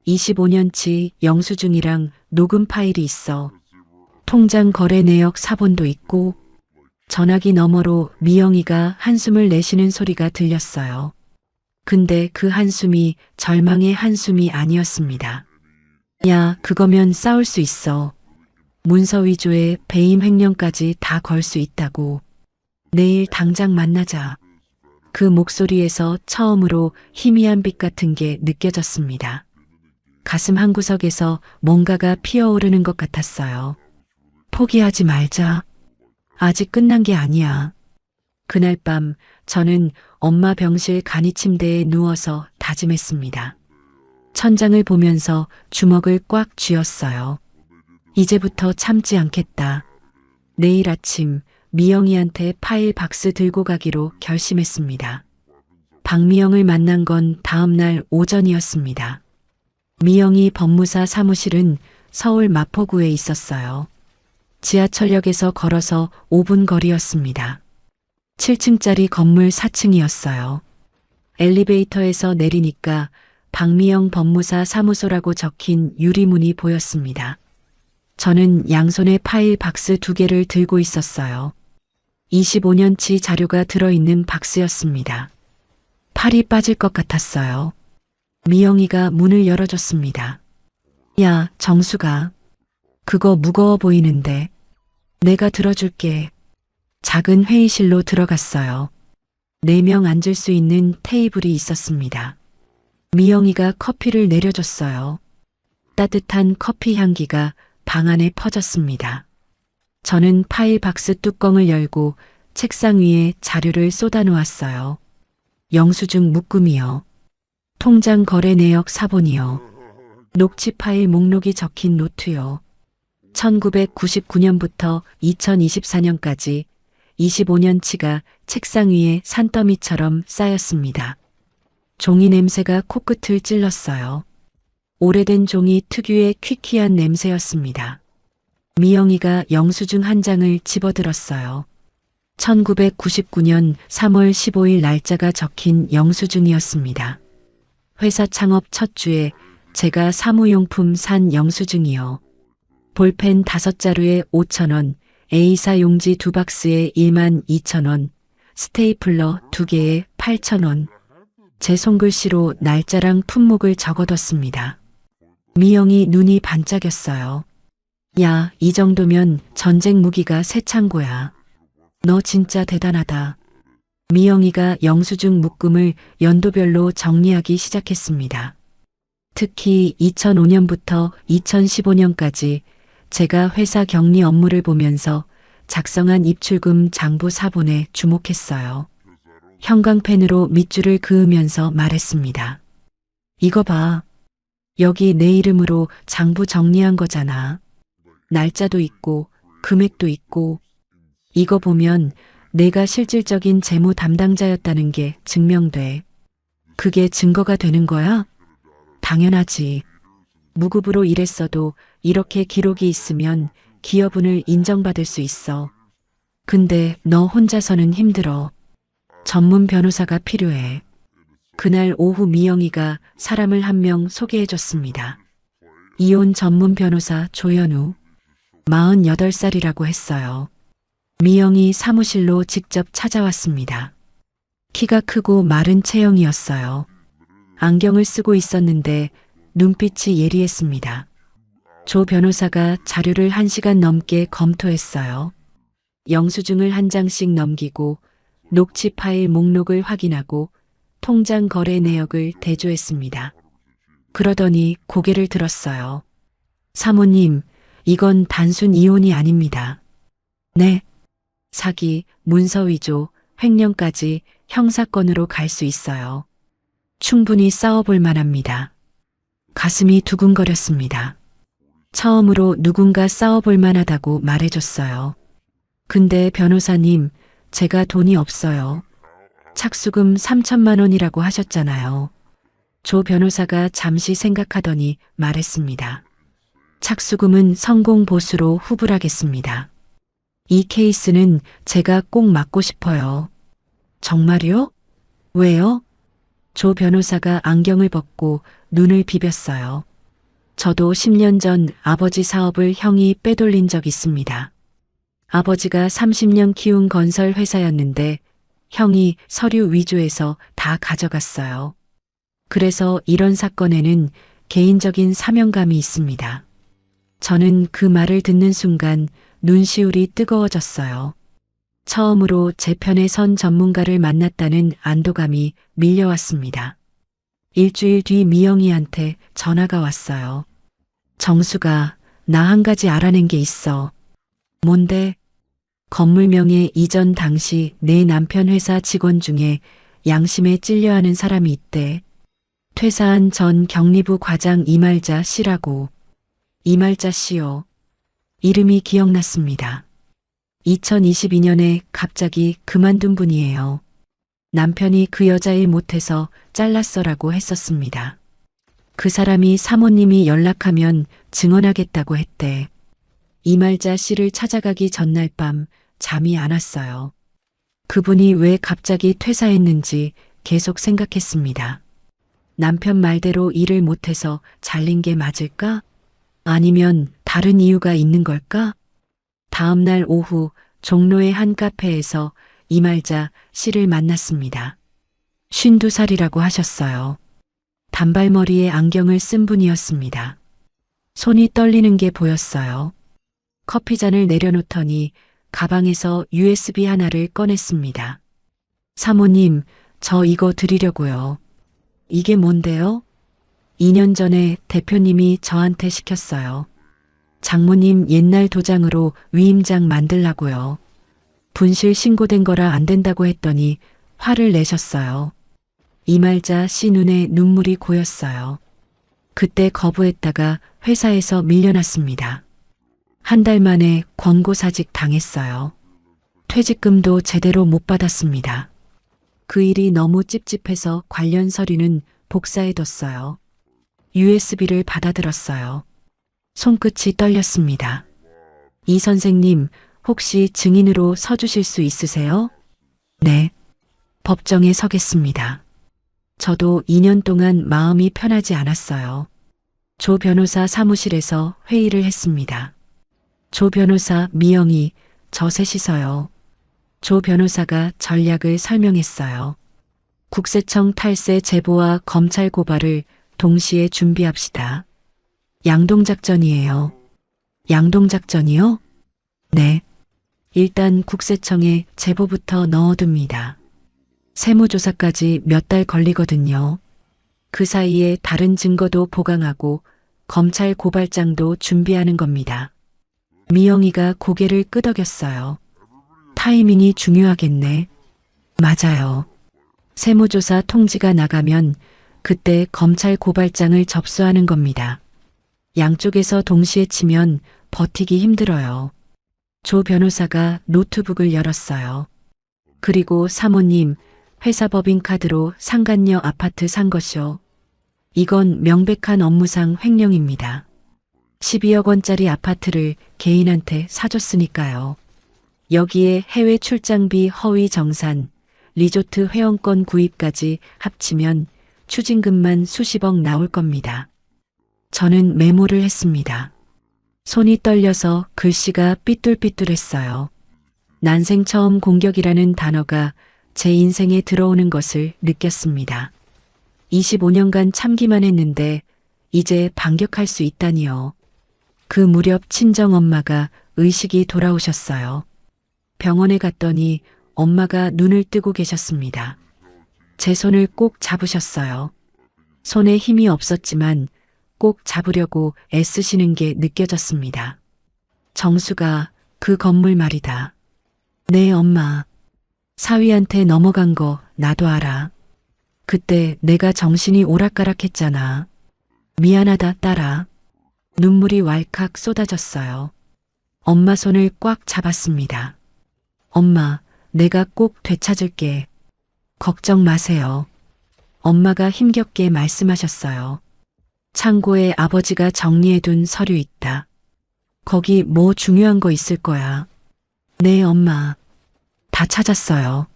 25년치 영수증이랑 녹음 파일이 있어. 통장 거래 내역 사본도 있고 전화기 너머로 미영이가 한숨을 내쉬는 소리가 들렸어요. 근데 그 한숨이 절망의 한숨이 아니었습니다. 야, 그거면 싸울 수 있어. 문서 위조에 배임 횡령까지 다 걸 수 있다고. 내일 당장 만나자. 그 목소리에서 처음으로 희미한 빛 같은 게 느껴졌습니다. 가슴 한구석에서 뭔가가 피어오르는 것 같았어요. 포기하지 말자. 아직 끝난 게 아니야. 그날 밤 저는 엄마 병실 간이 침대에 누워서 다짐했습니다. 천장을 보면서 주먹을 꽉 쥐었어요. 이제부터 참지 않겠다. 내일 아침 미영이한테 파일 박스 들고 가기로 결심했습니다. 박미영을 만난 건 다음 날 오전이었습니다. 미영이 법무사 사무실은 서울 마포구에 있었어요. 지하철역에서 걸어서 5분 거리였습니다. 7층짜리 건물 4층이었어요. 엘리베이터에서 내리니까 박미영 법무사 사무소라고 적힌 유리문이 보였습니다. 저는 양손에 파일 박스 2개를 들고 있었어요. 25년치 자료가 들어있는 박스였습니다. 팔이 빠질 것 같았어요. 미영이가 문을 열어줬습니다. 야, 정수가. 그거 무거워 보이는데. 내가 들어줄게. 작은 회의실로 들어갔어요. 4명 앉을 수 있는 테이블이 있었습니다. 미영이가 커피를 내려줬어요. 따뜻한 커피 향기가 방 안에 퍼졌습니다. 저는 파일 박스 뚜껑을 열고 책상 위에 자료를 쏟아놓았어요. 영수증 묶음이요. 통장 거래 내역 사본이요. 녹취 파일 목록이 적힌 노트요. 1999년부터 2024년까지 25년치가 책상 위에 산더미처럼 쌓였습니다. 종이 냄새가 코끝을 찔렀어요. 오래된 종이 특유의 퀴퀴한 냄새였습니다. 미영이가 영수증 한 장을 집어들었어요. 1999년 3월 15일 날짜가 적힌 영수증이었습니다. 회사 창업 첫 주에 제가 사무용품 산 영수증이요. 볼펜 5자루에 5,000원, A사 용지 2박스에 12,000원, 스테이플러 2개에 8,000원. 제 손글씨로 날짜랑 품목을 적어뒀습니다. 미영이 눈이 반짝였어요. 야, 이 정도면 전쟁 무기가 새 창고야. 너 진짜 대단하다. 미영이가 영수증 묶음을 연도별로 정리하기 시작했습니다. 특히 2005년부터 2015년까지 제가 회사 격리 업무를 보면서 작성한 입출금 장부 사본에 주목했어요. 형광펜으로 밑줄을 그으면서 말했습니다. 이거 봐. 여기 내 이름으로 장부 정리한 거잖아. 날짜도 있고 금액도 있고. 이거 보면 내가 실질적인 재무 담당자였다는 게 증명돼. 그게 증거가 되는 거야? 당연하지. 무급으로 일했어도 이렇게 기록이 있으면 기여분을 인정받을 수 있어. 근데 너 혼자서는 힘들어. 전문 변호사가 필요해. 그날 오후 미영이가 사람을 한 명 소개해줬습니다. 이혼 전문 변호사 조현우. 48살이라고 했어요. 미영이 사무실로 직접 찾아왔습니다. 키가 크고 마른 체형이었어요. 안경을 쓰고 있었는데 눈빛이 예리했습니다. 조 변호사가 자료를 1시간 넘게 검토했어요. 영수증을 한 장씩 넘기고 녹취 파일 목록을 확인하고 통장 거래 내역을 대조했습니다. 그러더니 고개를 들었어요. 사모님, 이건 단순 이혼이 아닙니다. 네. 사기, 문서 위조, 횡령까지 형사건으로 갈 수 있어요. 충분히 싸워볼 만합니다. 가슴이 두근거렸습니다. 처음으로 누군가 싸워볼 만하다고 말해줬어요. 근데 변호사님, 제가 돈이 없어요. 착수금 3천만 원이라고 하셨잖아요. 조 변호사가 잠시 생각하더니 말했습니다. 착수금은 성공 보수로 후불하겠습니다. 이 케이스는 제가 꼭 맡고 싶어요. 정말요? 왜요? 조 변호사가 안경을 벗고 눈을 비볐어요. 저도 10년 전 아버지 사업을 형이 빼돌린 적 있습니다. 아버지가 30년 키운 건설 회사였는데 형이 서류 위조해서 다 가져갔어요. 그래서 이런 사건에는 개인적인 사명감이 있습니다. 저는 그 말을 듣는 순간 눈시울이 뜨거워졌어요. 처음으로 제 편에 선 전문가를 만났다는 안도감이 밀려왔습니다. 일주일 뒤 미영이한테 전화가 왔어요. 정수가, 나 한 가지 알아낸 게 있어. 뭔데? 건물명예 이전 당시 내 남편 회사 직원 중에 양심에 찔려하는 사람이 있대. 퇴사한 전 경리부 과장 이말자 씨라고. 이말자 씨요. 이름이 기억났습니다. 2022년에 갑자기 그만둔 분이에요. 남편이 그 여자 일 못해서 잘랐어라고 했었습니다. 그 사람이 사모님이 연락하면 증언하겠다고 했대. 이말자 씨를 찾아가기 전날 밤 잠이 안 왔어요. 그분이 왜 갑자기 퇴사했는지 계속 생각했습니다. 남편 말대로 일을 못해서 잘린 게 맞을까? 아니면 다른 이유가 있는 걸까? 다음 날 오후 종로의 한 카페에서 이말자 씨를 만났습니다. 52살이라고 하셨어요. 단발머리에 안경을 쓴 분이었습니다. 손이 떨리는 게 보였어요. 커피잔을 내려놓더니 가방에서 USB 하나를 꺼냈습니다. 사모님, 저 이거 드리려고요. 이게 뭔데요? 2년 전에 대표님이 저한테 시켰어요. 장모님 옛날 도장으로 위임장 만들라고요. 분실 신고된 거라 안 된다고 했더니 화를 내셨어요. 이말자 씨 눈에 눈물이 고였어요. 그때 거부했다가 회사에서 밀려났습니다. 한 달 만에 권고사직 당했어요. 퇴직금도 제대로 못 받았습니다. 그 일이 너무 찝찝해서 관련 서류는 복사해뒀어요. USB를 받아들었어요. 손끝이 떨렸습니다. 이 선생님, 혹시 증인으로 서주실 수 있으세요? 네. 법정에 서겠습니다. 저도 2년 동안 마음이 편하지 않았어요. 조 변호사 사무실에서 회의를 했습니다. 조 변호사, 미영이, 저 셋이서요. 조 변호사가 전략을 설명했어요. 국세청 탈세 제보와 검찰 고발을 동시에 준비합시다. 양동작전이에요. 양동작전이요? 네. 일단 국세청에 제보부터 넣어둡니다. 세무조사까지 몇 달 걸리거든요. 그 사이에 다른 증거도 보강하고 검찰 고발장도 준비하는 겁니다. 미영이가 고개를 끄덕였어요. 타이밍이 중요하겠네. 맞아요. 세무조사 통지가 나가면 그때 검찰 고발장을 접수하는 겁니다. 양쪽에서 동시에 치면 버티기 힘들어요. 조 변호사가 노트북을 열었어요. 그리고 사모님, 회사 법인카드로 상간녀 아파트 산 것이요. 이건 명백한 업무상 횡령입니다. 12억 원짜리 아파트를 개인한테 사줬으니까요. 여기에 해외 출장비 허위 정산, 리조트 회원권 구입까지 합치면 추징금만 수십억 나올 겁니다. 저는 메모를 했습니다. 손이 떨려서 글씨가 삐뚤삐뚤했어요. 난생 처음 공격이라는 단어가 제 인생에 들어오는 것을 느꼈습니다. 25년간 참기만 했는데 이제 반격할 수 있다니요. 그 무렵 친정엄마가 의식이 돌아오셨어요. 병원에 갔더니 엄마가 눈을 뜨고 계셨습니다. 제 손을 꼭 잡으셨어요. 손에 힘이 없었지만 꼭 잡으려고 애쓰시는 게 느껴졌습니다. 정수가 그 건물 말이다. 네, 엄마. 사위한테 넘어간 거 나도 알아. 그때 내가 정신이 오락가락했잖아. 미안하다, 딸아. 눈물이 왈칵 쏟아졌어요. 엄마 손을 꽉 잡았습니다. 엄마, 내가 꼭 되찾을게. 걱정 마세요. 엄마가 힘겹게 말씀하셨어요. 창고에 아버지가 정리해둔 서류 있다. 거기 뭐 중요한 거 있을 거야. 네, 엄마. 다 찾았어요.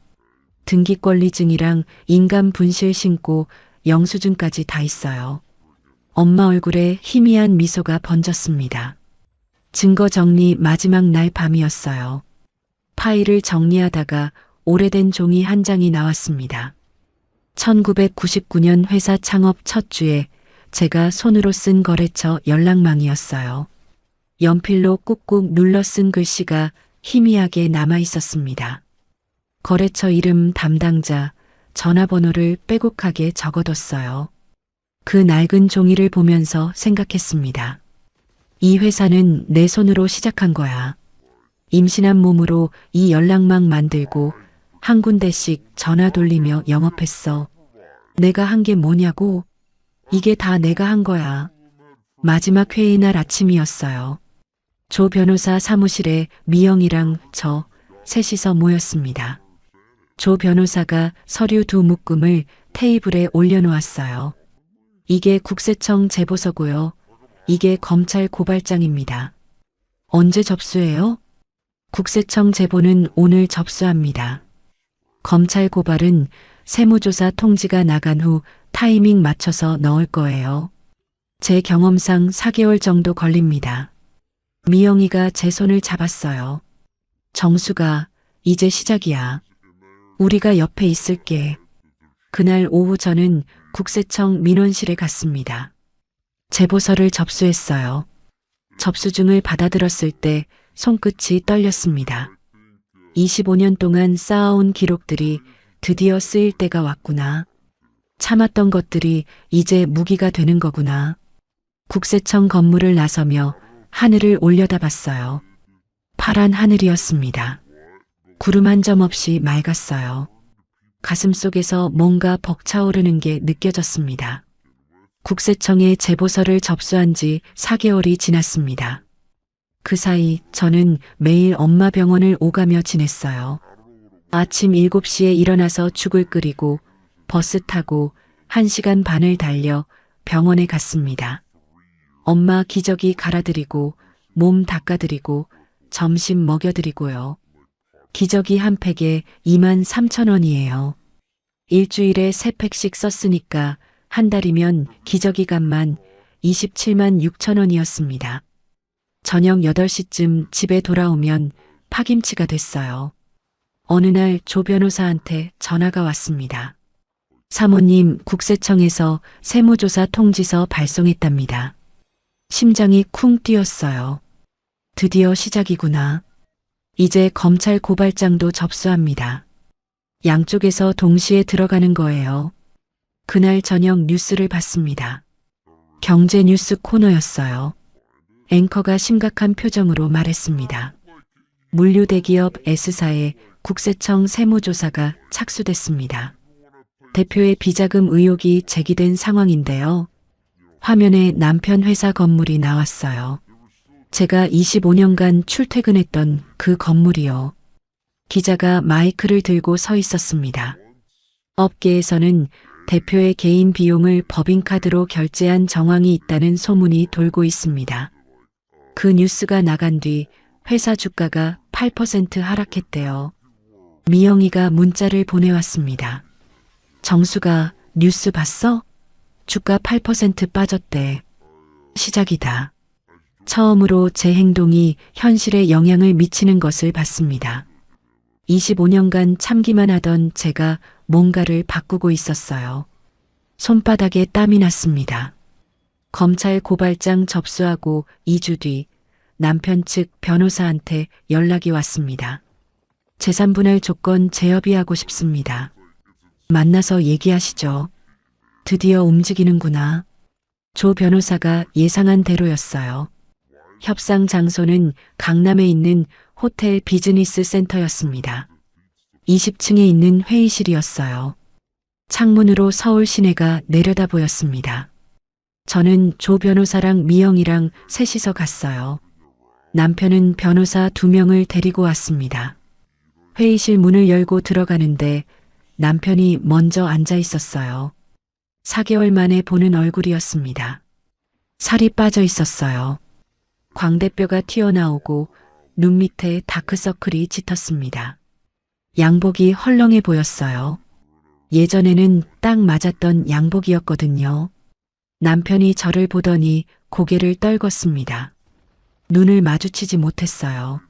등기권리증이랑 인감 분실 신고 영수증까지 다 있어요. 엄마 얼굴에 희미한 미소가 번졌습니다. 증거 정리 마지막 날 밤이었어요. 파일을 정리하다가 오래된 종이 한 장이 나왔습니다. 1999년 회사 창업 첫 주에 제가 손으로 쓴 거래처 연락망이었어요. 연필로 꾹꾹 눌러 쓴 글씨가 희미하게 남아 있었습니다. 거래처 이름, 담당자, 전화번호를 빼곡하게 적어뒀어요. 그 낡은 종이를 보면서 생각했습니다. 이 회사는 내 손으로 시작한 거야. 임신한 몸으로 이 연락망 만들고 한 군데씩 전화 돌리며 영업했어. 내가 한 게 뭐냐고? 이게 다 내가 한 거야. 마지막 회의 날 아침이었어요. 조 변호사 사무실에 미영이랑 저 셋이서 모였습니다. 조 변호사가 서류 두 묶음을 테이블에 올려놓았어요. 이게 국세청 제보서고요. 이게 검찰 고발장입니다. 언제 접수해요? 국세청 제보는 오늘 접수합니다. 검찰 고발은 세무조사 통지가 나간 후 타이밍 맞춰서 넣을 거예요. 제 경험상 4개월 정도 걸립니다. 미영이가 제 손을 잡았어요. 정수가 이제 시작이야. 우리가 옆에 있을게. 그날 오후 저는 국세청 민원실에 갔습니다. 제보서를 접수했어요. 접수증을 받아들었을 때 손끝이 떨렸습니다. 25년 동안 쌓아온 기록들이 드디어 쓰일 때가 왔구나. 참았던 것들이 이제 무기가 되는 거구나. 국세청 건물을 나서며 하늘을 올려다봤어요. 파란 하늘이었습니다. 구름 한 점 없이 맑았어요. 가슴속에서 뭔가 벅차오르는 게 느껴졌습니다. 국세청에 제보서를 접수한 지 4개월이 지났습니다. 그 사이 저는 매일 엄마 병원을 오가며 지냈어요. 아침 7시에 일어나서 죽을 끓이고 버스 타고 1시간 반을 달려 병원에 갔습니다. 엄마 기저귀 갈아드리고 몸 닦아드리고 점심 먹여드리고요. 기저귀 한 팩에 23,000원이에요. 일주일에 3팩씩 썼으니까 한 달이면 기저귀 값만 27만 6천원이었습니다. 저녁 8시쯤 집에 돌아오면 파김치가 됐어요. 어느 날 조 변호사한테 전화가 왔습니다. 사모님, 국세청에서 세무조사 통지서 발송했답니다. 심장이 쿵 뛰었어요. 드디어 시작이구나. 이제 검찰 고발장도 접수합니다. 양쪽에서 동시에 들어가는 거예요. 그날 저녁 뉴스를 봤습니다. 경제 뉴스 코너였어요. 앵커가 심각한 표정으로 말했습니다. 물류 대기업 S사에 국세청 세무조사가 착수됐습니다. 대표의 비자금 의혹이 제기된 상황인데요. 화면에 남편 회사 건물이 나왔어요. 제가 25년간 출퇴근했던 그 건물이요. 기자가 마이크를 들고 서 있었습니다. 업계에서는 대표의 개인 비용을 법인카드로 결제한 정황이 있다는 소문이 돌고 있습니다. 그 뉴스가 나간 뒤 회사 주가가 8% 하락했대요. 미영이가 문자를 보내왔습니다. 정수가 뉴스 봤어? 주가 8% 빠졌대. 시작이다. 처음으로 제 행동이 현실에 영향을 미치는 것을 봤습니다. 25년간 참기만 하던 제가 뭔가를 바꾸고 있었어요. 손바닥에 땀이 났습니다. 검찰 고발장 접수하고 2주 뒤 남편 측 변호사한테 연락이 왔습니다. 재산분할 조건 재협의하고 싶습니다. 만나서 얘기하시죠. 드디어 움직이는구나. 조 변호사가 예상한 대로였어요. 협상 장소는 강남에 있는 호텔 비즈니스 센터였습니다. 20층에 있는 회의실이었어요. 창문으로 서울 시내가 내려다 보였습니다. 저는 조 변호사랑 미영이랑 셋이서 갔어요. 남편은 변호사 2명을 데리고 왔습니다. 회의실 문을 열고 들어가는데 남편이 먼저 앉아 있었어요. 4개월 만에 보는 얼굴이었습니다. 살이 빠져 있었어요. 광대뼈가 튀어나오고 눈 밑에 다크서클이 짙었습니다. 양복이 헐렁해 보였어요. 예전에는 딱 맞았던 양복이었거든요. 남편이 저를 보더니 고개를 떨궜습니다. 눈을 마주치지 못했어요.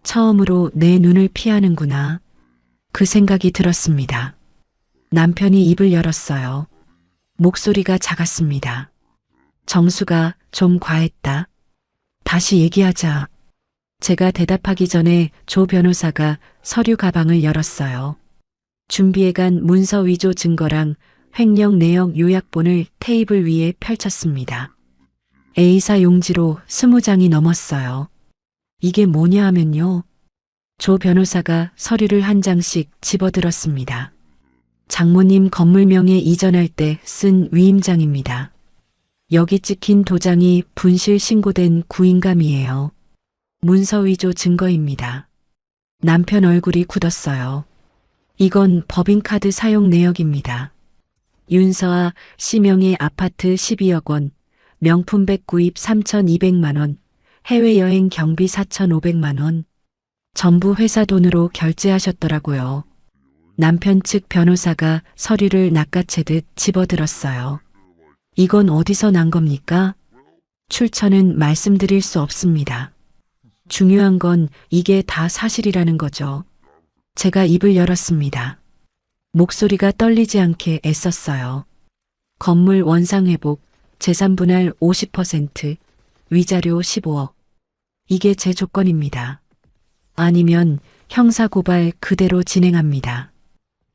처음으로 내 눈을 피하는구나. 그 생각이 들었습니다. 남편이 입을 열었어요. 목소리가 작았습니다. 정수가 좀 과했다. 다시 얘기하자. 제가 대답하기 전에 조 변호사가 서류 가방을 열었어요. 준비해간 문서 위조 증거랑 횡령 내역 요약본을 테이블 위에 펼쳤습니다. A사 용지로 20장이 넘었어요. 이게 뭐냐 하면요. 조 변호사가 서류를 한 장씩 집어들었습니다. 장모님 건물명에 이전할 때 쓴 위임장입니다. 여기 찍힌 도장이 분실 신고된 구인감이에요. 문서 위조 증거입니다. 남편 얼굴이 굳었어요. 이건 법인카드 사용 내역입니다. 윤서아 씨명의 아파트 12억 원, 명품백 구입 3,200만 원, 해외여행 경비 4,500만 원. 전부 회사 돈으로 결제하셨더라고요. 남편 측 변호사가 서류를 낚아채듯 집어들었어요. 이건 어디서 난 겁니까? 출처는 말씀드릴 수 없습니다. 중요한 건 이게 다 사실이라는 거죠. 제가 입을 열었습니다. 목소리가 떨리지 않게 애썼어요. 건물 원상 회복, 재산 분할 50%, 위자료 15억. 이게 제 조건입니다. 아니면 형사고발 그대로 진행합니다.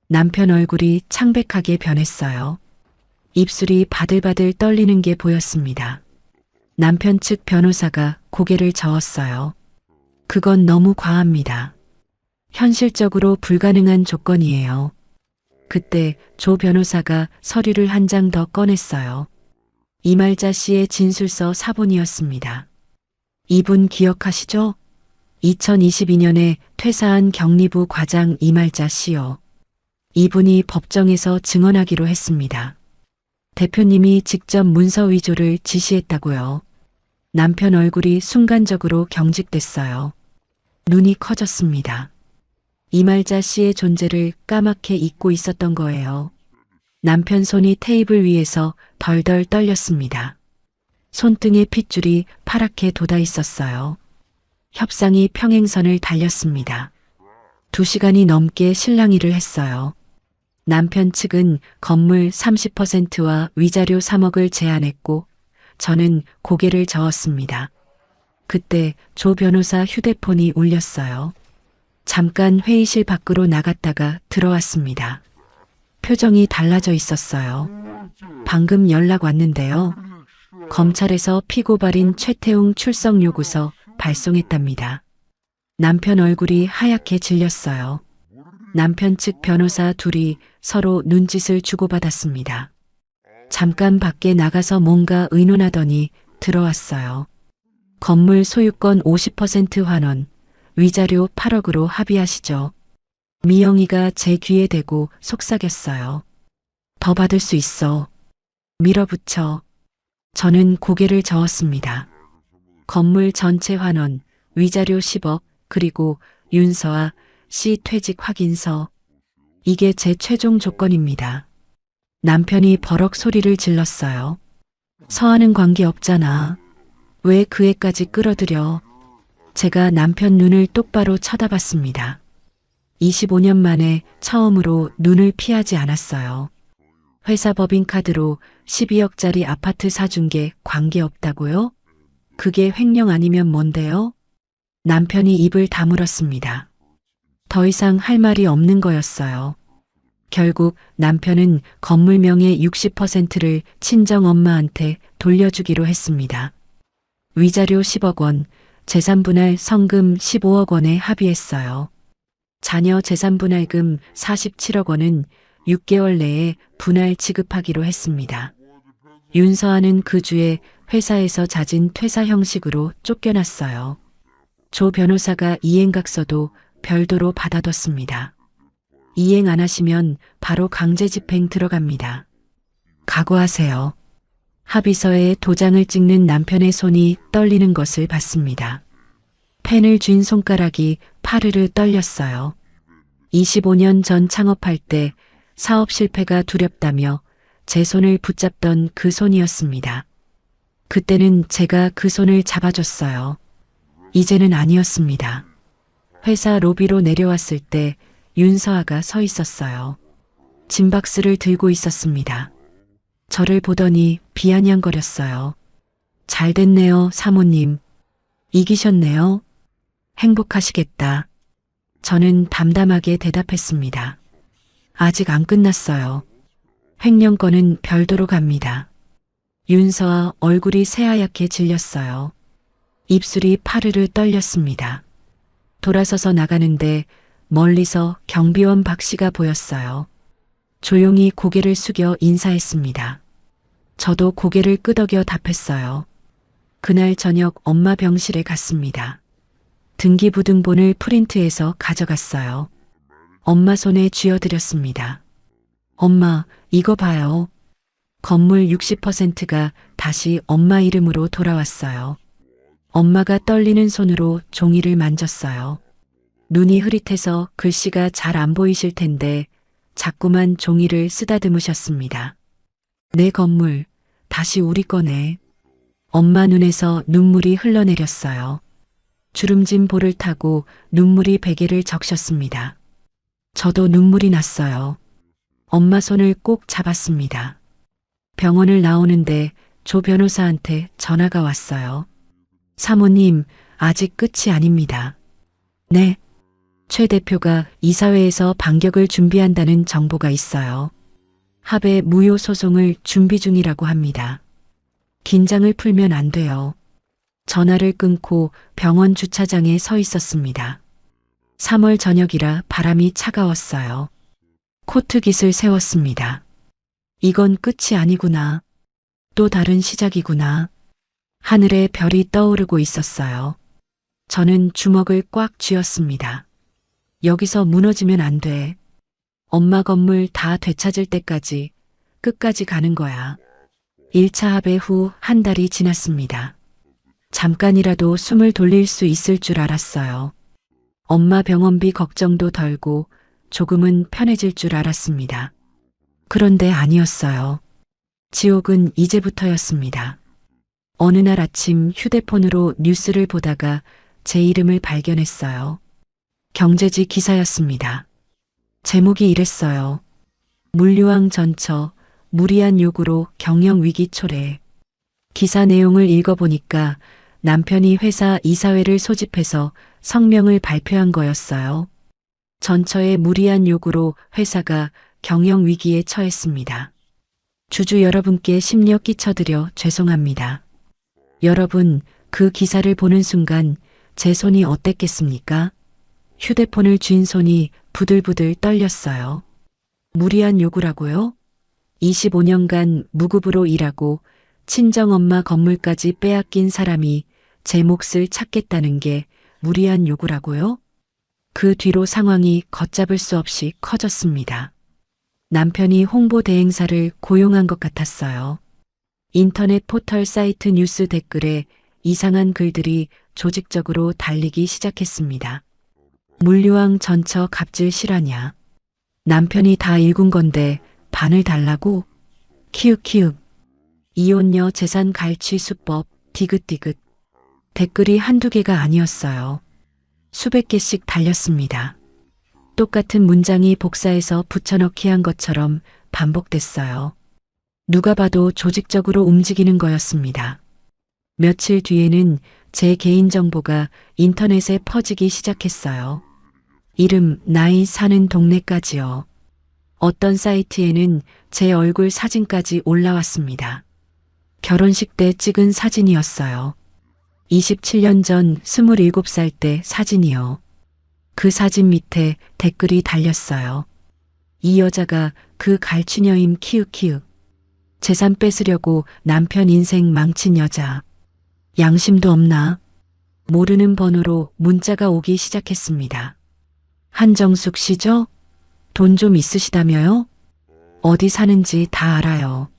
남편 얼굴이 창백하게 변했어요. 입술이 바들바들 떨리는 게 보였습니다. 남편 측 변호사가 고개를 저었어요. 그건 너무 과합니다. 현실적으로 불가능한 조건이에요. 그때 조 변호사가 서류를 한 장 더 꺼냈어요. 이말자 씨의 진술서 사본이었습니다. 이분 기억하시죠? 2022년에 퇴사한 경리부 과장 이말자 씨요. 이분이 법정에서 증언하기로 했습니다. 대표님이 직접 문서 위조를 지시했다고요. 남편 얼굴이 순간적으로 경직됐어요. 눈이 커졌습니다. 이말자 씨의 존재를 까맣게 잊고 있었던 거예요. 남편 손이 테이블 위에서 덜덜 떨렸습니다. 손등에 핏줄이 파랗게 돋아 있었어요. 협상이 평행선을 달렸습니다. 2시간이 넘게 실랑이를 했어요. 남편 측은 건물 30%와 위자료 3억을 제안했고 저는 고개를 저었습니다. 그때 조 변호사 휴대폰이 울렸어요. 잠깐 회의실 밖으로 나갔다가 들어왔습니다. 표정이 달라져 있었어요. 방금 연락 왔는데요. 검찰에서 피고발인 최태웅 출석 요구서 발송했답니다. 남편 얼굴이 하얗게 질렸어요. 남편 측 변호사 둘이 서로 눈짓을 주고받았습니다. 잠깐 밖에 나가서 뭔가 의논하더니 들어왔어요. 건물 소유권 50% 환원, 위자료 8억으로 합의하시죠. 미영이가 제 귀에 대고 속삭였어요. 더 받을 수 있어. 밀어붙여. 저는 고개를 저었습니다. 건물 전체 환원, 위자료 10억, 그리고 윤서아 씨 퇴직 확인서. 이게 제 최종 조건입니다. 남편이 버럭 소리를 질렀어요. 서하는 관계 없잖아. 왜 그 애까지 끌어들여. 제가 남편 눈을 똑바로 쳐다봤습니다. 25년 만에 처음으로 눈을 피하지 않았어요. 회사 법인카드로 12억짜리 아파트 사준 게 관계없다고요? 그게 횡령 아니면 뭔데요? 남편이 입을 다물었습니다. 더 이상 할 말이 없는 거였어요. 결국 남편은 건물 명의 60%를 친정 엄마한테 돌려주기로 했습니다. 위자료 10억 원, 재산분할 성금 15억 원에 합의했어요. 자녀 재산분할금 47억 원은 6개월 내에 분할 지급하기로 했습니다. 윤서아는 그 주에 회사에서 잦은 퇴사 형식으로 쫓겨났어요. 조 변호사가 이행각서도 별도로 받아뒀습니다. 이행 안 하시면 바로 강제집행 들어갑니다. 각오하세요. 합의서에 도장을 찍는 남편의 손이 떨리는 것을 봤습니다. 펜을 쥔 손가락이 파르르 떨렸어요. 25년 전 창업할 때 사업 실패가 두렵다며 제 손을 붙잡던 그 손이었습니다. 그때는 제가 그 손을 잡아줬어요. 이제는 아니었습니다. 회사 로비로 내려왔을 때 윤서아가 서 있었어요. 짐박스를 들고 있었습니다. 저를 보더니 비아냥거렸어요. 잘 됐네요, 사모님. 이기셨네요. 행복하시겠다. 저는 담담하게 대답했습니다. 아직 안 끝났어요. 횡령건은 별도로 갑니다. 윤서아 얼굴이 새하얗게 질렸어요. 입술이 파르르 떨렸습니다. 돌아서서 나가는데 멀리서 경비원 박 씨가 보였어요. 조용히 고개를 숙여 인사했습니다. 저도 고개를 끄덕여 답했어요. 그날 저녁 엄마 병실에 갔습니다. 등기부등본을 프린트해서 가져갔어요. 엄마 손에 쥐어드렸습니다. 엄마, 이거 봐요. 건물 60%가 다시 엄마 이름으로 돌아왔어요. 엄마가 떨리는 손으로 종이를 만졌어요. 눈이 흐릿해서 글씨가 잘 안 보이실 텐데 자꾸만 종이를 쓰다듬으셨습니다. 내 건물, 다시 우리 거네. 엄마 눈에서 눈물이 흘러내렸어요. 주름진 볼을 타고 눈물이 베개를 적셨습니다. 저도 눈물이 났어요. 엄마 손을 꼭 잡았습니다. 병원을 나오는데 조 변호사한테 전화가 왔어요. 사모님, 아직 끝이 아닙니다. 네. 최 대표가 이사회에서 반격을 준비한다는 정보가 있어요. 합의 무효 소송을 준비 중이라고 합니다. 긴장을 풀면 안 돼요. 전화를 끊고 병원 주차장에 서 있었습니다. 3월 저녁이라 바람이 차가웠어요. 코트깃을 세웠습니다. 이건 끝이 아니구나. 또 다른 시작이구나. 하늘에 별이 떠오르고 있었어요. 저는 주먹을 꽉 쥐었습니다. 여기서 무너지면 안 돼. 엄마 건물 다 되찾을 때까지 끝까지 가는 거야. 1차 합의 후 한 달이 지났습니다. 잠깐이라도 숨을 돌릴 수 있을 줄 알았어요. 엄마 병원비 걱정도 덜고 조금은 편해질 줄 알았습니다. 그런데 아니었어요. 지옥은 이제부터였습니다. 어느 날 아침 휴대폰으로 뉴스를 보다가 제 이름을 발견했어요. 경제지 기사였습니다. 제목이 이랬어요. 물류왕 전처, 무리한 요구로 경영위기 초래. 기사 내용을 읽어보니까 남편이 회사 이사회를 소집해서 성명을 발표한 거였어요. 전처의 무리한 요구로 회사가 경영위기에 처했습니다. 주주 여러분께 심려 끼쳐드려 죄송합니다. 여러분, 그 기사를 보는 순간 제 손이 어땠겠습니까? 휴대폰을 쥔 손이 부들부들 떨렸어요. 무리한 요구라고요? 25년간 무급으로 일하고 친정엄마 건물까지 빼앗긴 사람이 제 몫을 찾겠다는 게 무리한 요구라고요? 그 뒤로 상황이 걷잡을 수 없이 커졌습니다. 남편이 홍보 대행사를 고용한 것 같았어요. 인터넷 포털 사이트 뉴스 댓글에 이상한 글들이 조직적으로 달리기 시작했습니다. 물류왕 전처 갑질 실화냐. 남편이 다 읽은 건데 반을 달라고? 키읔키읔. 이혼녀 재산 갈취 수법 디귿디귿. 댓글이 한두 개가 아니었어요. 수백 개씩 달렸습니다. 똑같은 문장이 복사해서 붙여넣기 한 것처럼 반복됐어요. 누가 봐도 조직적으로 움직이는 거였습니다. 며칠 뒤에는 제 개인정보가 인터넷에 퍼지기 시작했어요. 이름, 나이, 사는 동네까지요. 어떤 사이트에는 제 얼굴 사진까지 올라왔습니다. 결혼식 때 찍은 사진이었어요. 27년 전 27살 때 사진이요. 그 사진 밑에 댓글이 달렸어요. 이 여자가 그 갈취녀임 키읔키읔. 재산 뺏으려고 남편 인생 망친 여자. 양심도 없나? 모르는 번호로 문자가 오기 시작했습니다. 한정숙 씨죠? 돈 좀 있으시다며요? 어디 사는지 다 알아요.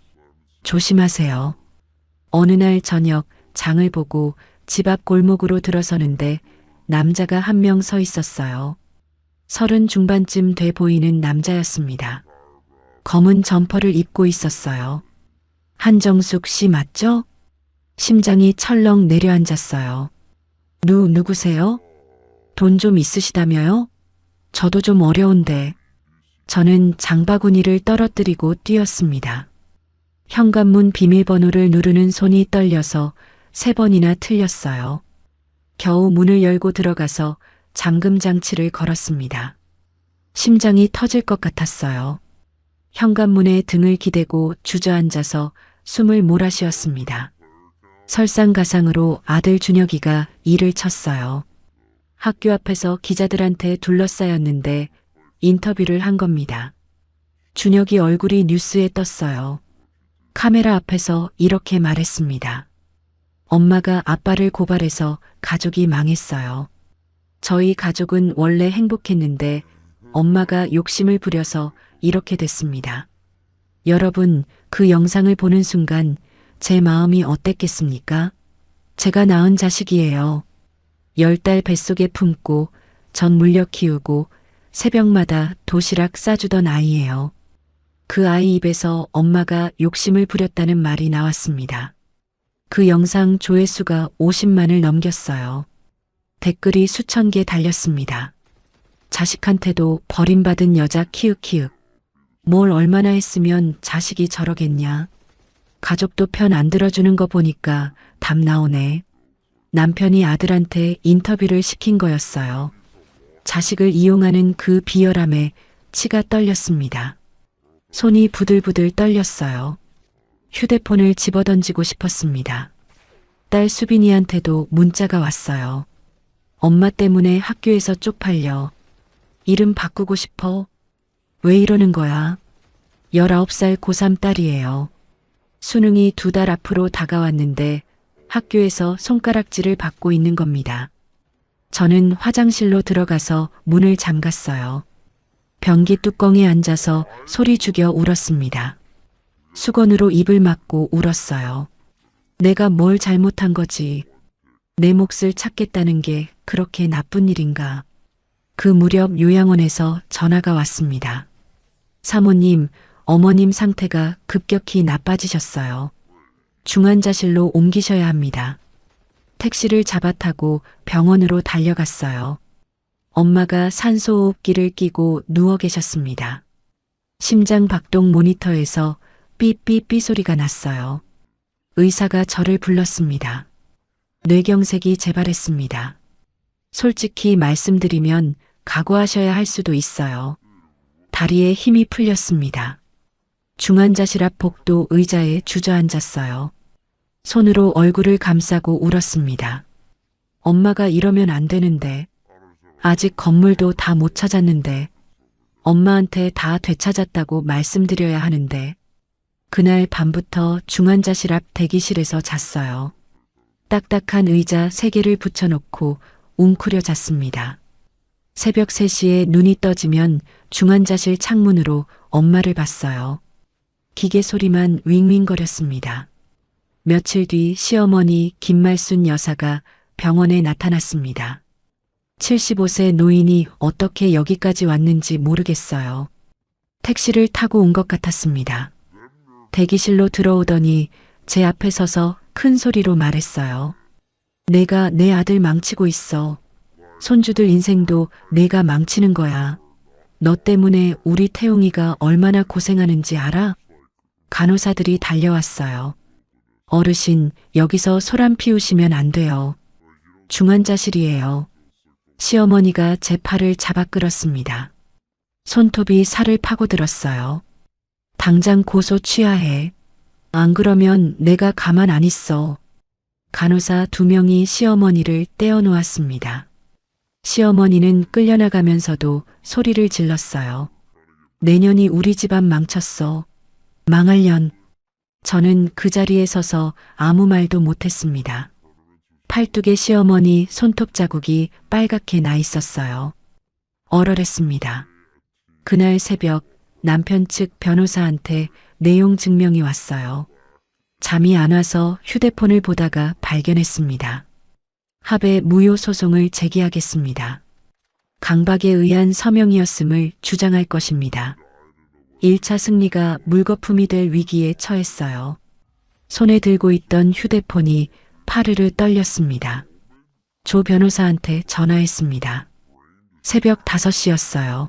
조심하세요. 어느 날 저녁 장을 보고 집 앞 골목으로 들어서는데 남자가 한 명 서 있었어요. 30 중반쯤 돼 보이는 남자였습니다. 검은 점퍼를 입고 있었어요. 한정숙 씨 맞죠? 심장이 철렁 내려앉았어요. 누구세요? 돈 좀 있으시다며요? 저도 좀 어려운데. 저는 장바구니를 떨어뜨리고 뛰었습니다. 현관문 비밀번호를 누르는 손이 떨려서 3번이나 틀렸어요. 겨우 문을 열고 들어가서 잠금 장치를 걸었습니다. 심장이 터질 것 같았어요. 현관문에 등을 기대고 주저앉아서 숨을 몰아쉬었습니다. 설상가상으로 아들 준혁이가 일을 쳤어요. 학교 앞에서 기자들한테 둘러싸였는데 인터뷰를 한 겁니다. 준혁이 얼굴이 뉴스에 떴어요. 카메라 앞에서 이렇게 말했습니다. 엄마가 아빠를 고발해서 가족이 망했어요. 저희 가족은 원래 행복했는데 엄마가 욕심을 부려서 이렇게 됐습니다. 여러분, 그 영상을 보는 순간 제 마음이 어땠겠습니까? 제가 낳은 자식이에요. 10달 뱃속에 품고 전 물려 키우고 새벽마다 도시락 싸주던 아이예요. 그 아이 입에서 엄마가 욕심을 부렸다는 말이 나왔습니다. 그 영상 조회수가 50만을 넘겼어요. 댓글이 수천 개 달렸습니다. 자식한테도 버림받은 여자 키읔키읔. 뭘 얼마나 했으면 자식이 저러겠냐. 가족도 편 안 들어주는 거 보니까 답 나오네. 남편이 아들한테 인터뷰를 시킨 거였어요. 자식을 이용하는 그 비열함에 치가 떨렸습니다. 손이 부들부들 떨렸어요. 휴대폰을 집어던지고 싶었습니다. 딸 수빈이한테도 문자가 왔어요. 엄마 때문에 학교에서 쪽팔려. 이름 바꾸고 싶어. 왜 이러는 거야? 19살 고3 딸이에요. 수능이 2달 앞으로 다가왔는데 학교에서 손가락질을 받고 있는 겁니다. 저는 화장실로 들어가서 문을 잠갔어요. 변기 뚜껑에 앉아서 소리 죽여 울었습니다. 수건으로 입을 막고 울었어요. 내가 뭘 잘못한 거지. 내 몫을 찾겠다는 게 그렇게 나쁜 일인가. 그 무렵 요양원에서 전화가 왔습니다. 사모님, 어머님 상태가 급격히 나빠지셨어요. 중환자실로 옮기셔야 합니다. 택시를 잡아 타고 병원으로 달려갔어요. 엄마가 산소호흡기를 끼고 누워 계셨습니다. 심장 박동 모니터에서 삐삐삐 소리가 났어요. 의사가 저를 불렀습니다. 뇌경색이 재발했습니다. 솔직히 말씀드리면 각오하셔야 할 수도 있어요. 다리에 힘이 풀렸습니다. 중환자실 앞 복도 의자에 주저앉았어요. 손으로 얼굴을 감싸고 울었습니다. 엄마가 이러면 안 되는데. 아직 건물도 다 못 찾았는데. 엄마한테 다 되찾았다고 말씀드려야 하는데. 그날 밤부터 중환자실 앞 대기실에서 잤어요. 딱딱한 의자 3개를 붙여놓고 웅크려 잤습니다. 새벽 3시에 눈이 떠지면 중환자실 창문으로 엄마를 봤어요. 기계 소리만 윙윙거렸습니다. 며칠 뒤 시어머니 김말순 여사가 병원에 나타났습니다. 75세 노인이 어떻게 여기까지 왔는지 모르겠어요. 택시를 타고 온 것 같았습니다. 대기실로 들어오더니 제 앞에 서서 큰 소리로 말했어요. 내가 내 아들 망치고 있어. 손주들 인생도 내가 망치는 거야. 너 때문에 우리 태웅이가 얼마나 고생하는지 알아? 간호사들이 달려왔어요. 어르신, 여기서 소란 피우시면 안 돼요. 중환자실이에요. 시어머니가 제 팔을 잡아 끌었습니다. 손톱이 살을 파고들었어요. 당장 고소 취하해. 안 그러면 내가 가만 안 있어. 간호사 2명이 시어머니를 떼어 놓았습니다. 시어머니는 끌려나가면서도 소리를 질렀어요. 내년이 우리 집안 망쳤어. 망할년. 저는 그 자리에 서서 아무 말도 못했습니다. 팔뚝에 시어머니 손톱 자국이 빨갛게 나 있었어요. 얼얼했습니다. 그날 새벽 남편 측 변호사한테 내용 증명이 왔어요. 잠이 안 와서 휴대폰을 보다가 발견했습니다. 합의 무효 소송을 제기하겠습니다. 강박에 의한 서명이었음을 주장할 것입니다. 1차 승리가 물거품이 될 위기에 처했어요. 손에 들고 있던 휴대폰이 파르르 떨렸습니다. 조 변호사한테 전화했습니다. 새벽 5시였어요.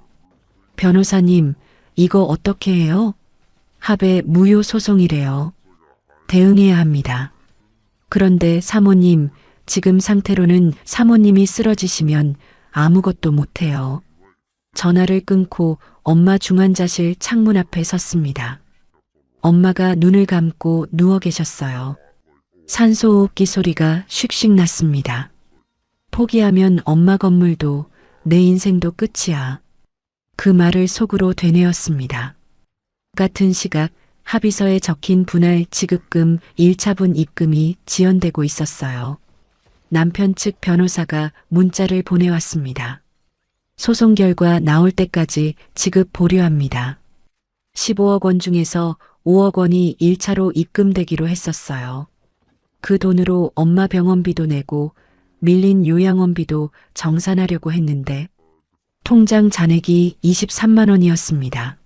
변호사님, 이거 어떻게 해요? 합의 무효 소송이래요. 대응해야 합니다. 그런데 사모님, 지금 상태로는 사모님이 쓰러지시면 아무것도 못해요. 전화를 끊고 엄마 중환자실 창문 앞에 섰습니다. 엄마가 눈을 감고 누워 계셨어요. 산소호흡기 소리가 슉슉 났습니다. 포기하면 엄마 건물도 내 인생도 끝이야. 그 말을 속으로 되뇌었습니다. 같은 시각 합의서에 적힌 분할 지급금 1차분 입금이 지연되고 있었어요. 남편 측 변호사가 문자를 보내왔습니다. 소송 결과 나올 때까지 지급 보류합니다. 15억 원 중에서 5억 원이 1차로 입금되기로 했었어요. 그 돈으로 엄마 병원비도 내고 밀린 요양원비도 정산하려고 했는데 통장 잔액이 23만 원이었습니다.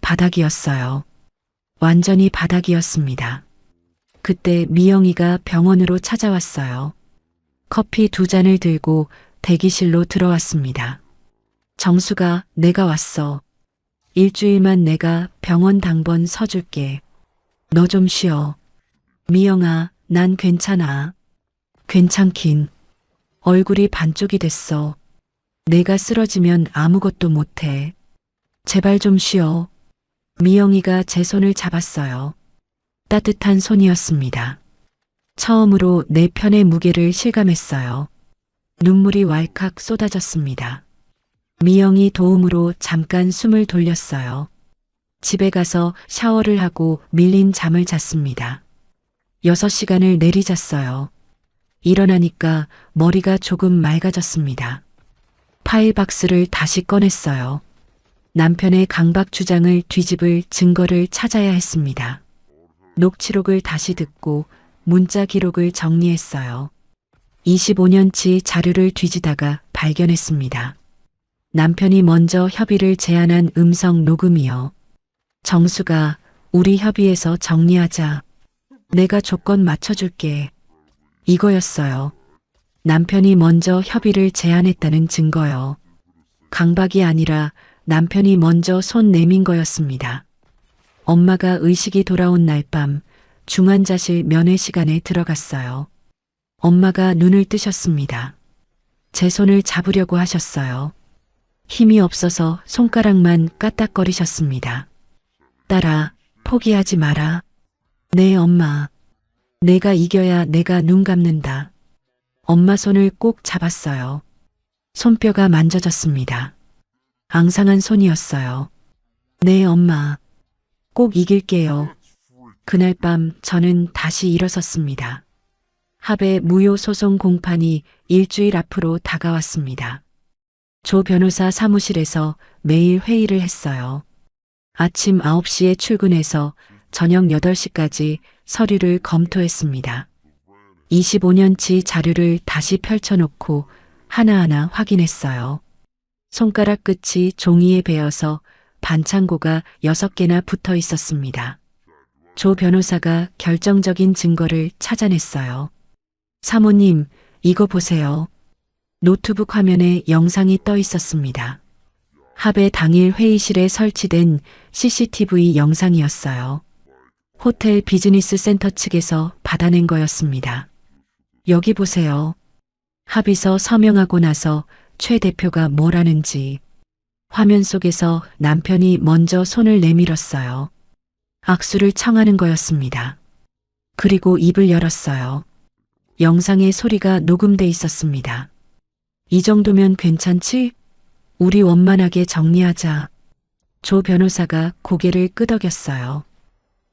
바닥이었어요. 완전히 바닥이었습니다. 그때 미영이가 병원으로 찾아왔어요. 커피 2잔을 들고 대기실로 들어왔습니다. 정수가, 내가 왔어. 일주일만 내가 병원 당번 서줄게. 너 좀 쉬어. 미영아, 난 괜찮아. 괜찮긴. 얼굴이 반쪽이 됐어. 내가 쓰러지면 아무것도 못해. 제발 좀 쉬어. 미영이가 제 손을 잡았어요. 따뜻한 손이었습니다. 처음으로 내 편의 무게를 실감했어요. 눈물이 왈칵 쏟아졌습니다. 미영이 도움으로 잠깐 숨을 돌렸어요. 집에 가서 샤워를 하고 밀린 잠을 잤습니다. 6시간을 내리잤어요. 일어나니까 머리가 조금 맑아졌습니다. 파일 박스를 다시 꺼냈어요. 남편의 강박 주장을 뒤집을 증거를 찾아야 했습니다. 녹취록을 다시 듣고 문자 기록을 정리했어요. 25년치 자료를 뒤지다가 발견했습니다. 남편이 먼저 협의를 제안한 음성 녹음이요. 정수가, 우리 협의해서 정리하자. 내가 조건 맞춰줄게. 이거였어요. 남편이 먼저 협의를 제안했다는 증거요. 강박이 아니라 남편이 먼저 손 내민 거였습니다. 엄마가 의식이 돌아온 날 밤 중환자실 면회 시간에 들어갔어요. 엄마가 눈을 뜨셨습니다. 제 손을 잡으려고 하셨어요. 힘이 없어서 손가락만 까딱거리셨습니다. 딸아, 포기하지 마라. 네, 엄마. 내가 이겨야 내가 눈 감는다. 엄마 손을 꼭 잡았어요. 손뼈가 만져졌습니다. 앙상한 손이었어요. 네, 엄마. 꼭 이길게요. 그날 밤 저는 다시 일어섰습니다. 합의 무효 소송 공판이 일주일 앞으로 다가왔습니다. 조 변호사 사무실에서 매일 회의를 했어요. 아침 9시에 출근해서 저녁 8시까지 서류를 검토했습니다. 25년치 자료를 다시 펼쳐놓고 하나하나 확인했어요. 손가락 끝이 종이에 베어서 반창고가 6개나 붙어 있었습니다. 조 변호사가 결정적인 증거를 찾아냈어요. 사모님, 이거 보세요. 노트북 화면에 영상이 떠 있었습니다. 합의 당일 회의실에 설치된 CCTV 영상이었어요. 호텔 비즈니스 센터 측에서 받아낸 거였습니다. 여기 보세요. 합의서 서명하고 나서 최 대표가 뭘 하는지. 화면 속에서 남편이 먼저 손을 내밀었어요. 악수를 청하는 거였습니다. 그리고 입을 열었어요. 영상의 소리가 녹음돼 있었습니다. 이 정도면 괜찮지? 우리 원만하게 정리하자. 조 변호사가 고개를 끄덕였어요.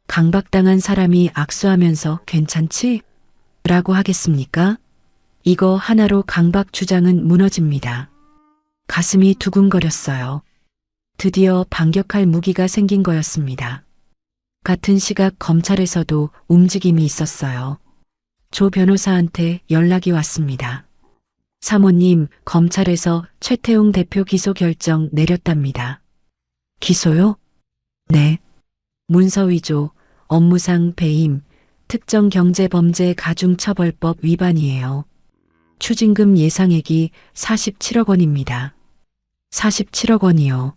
강박당한 사람이 악수하면서 괜찮지? 라고 하겠습니까? 이거 하나로 강박 주장은 무너집니다. 가슴이 두근거렸어요. 드디어 반격할 무기가 생긴 거였습니다. 같은 시각 검찰에서도 움직임이 있었어요. 조 변호사한테 연락이 왔습니다. 사모님, 검찰에서 최태웅 대표 기소 결정 내렸답니다. 기소요? 네. 문서 위조, 업무상 배임, 특정경제범죄 가중처벌법 위반이에요. 추징금 예상액이 47억 원입니다. 47억 원이요.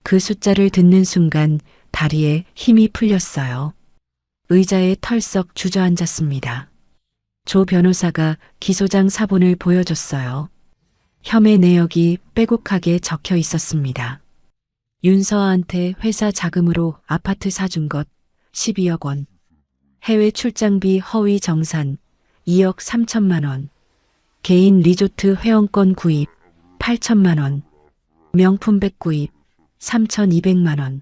그 숫자를 듣는 순간 다리에 힘이 풀렸어요. 의자에 털썩 주저앉았습니다. 조 변호사가 기소장 사본을 보여줬어요. 혐의 내역이 빼곡하게 적혀 있었습니다. 윤서아한테 회사 자금으로 아파트 사준 것 12억 원. 해외 출장비 허위 정산 2억 3천만 원. 개인 리조트 회원권 구입 8천만 원. 명품백 구입 3,200만 원.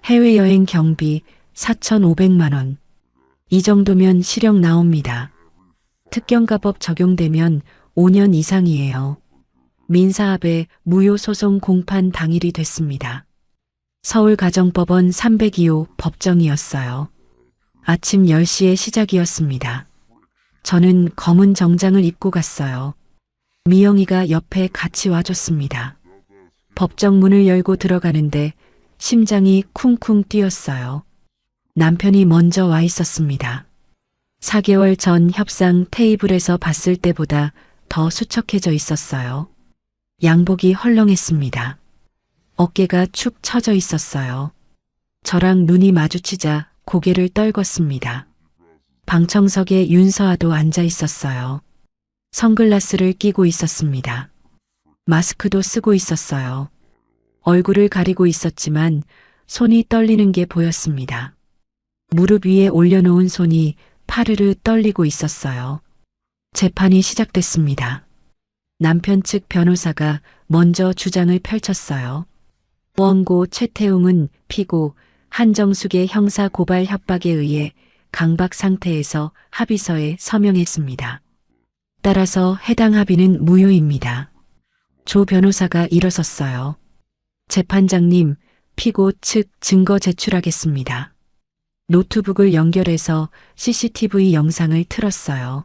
해외여행 경비 4,500만 원. 이 정도면 실형 나옵니다. 특경가법 적용되면 5년 이상이에요. 민사합의 무효소송 공판 당일이 됐습니다. 서울가정법원 302호 법정이었어요. 아침 10시에 시작이었습니다. 저는 검은 정장을 입고 갔어요. 미영이가 옆에 같이 와줬습니다. 법정 문을 열고 들어가는데 심장이 쿵쿵 뛰었어요. 남편이 먼저 와 있었습니다. 4개월 전 협상 테이블에서 봤을 때보다 더 수척해져 있었어요. 양복이 헐렁했습니다. 어깨가 축 처져 있었어요. 저랑 눈이 마주치자 고개를 떨궜습니다. 방청석에 윤서아도 앉아 있었어요. 선글라스를 끼고 있었습니다. 마스크도 쓰고 있었어요. 얼굴을 가리고 있었지만 손이 떨리는 게 보였습니다. 무릎 위에 올려놓은 손이 파르르 떨리고 있었어요. 재판이 시작됐습니다. 남편 측 변호사가 먼저 주장을 펼쳤어요. 원고 최태웅은 피고 한정숙의 형사 고발 협박에 의해 강박 상태에서 합의서에 서명했습니다. 따라서 해당 합의는 무효입니다. 조 변호사가 일어섰어요. 재판장님, 피고 측 증거 제출하겠습니다. 노트북을 연결해서 CCTV 영상을 틀었어요.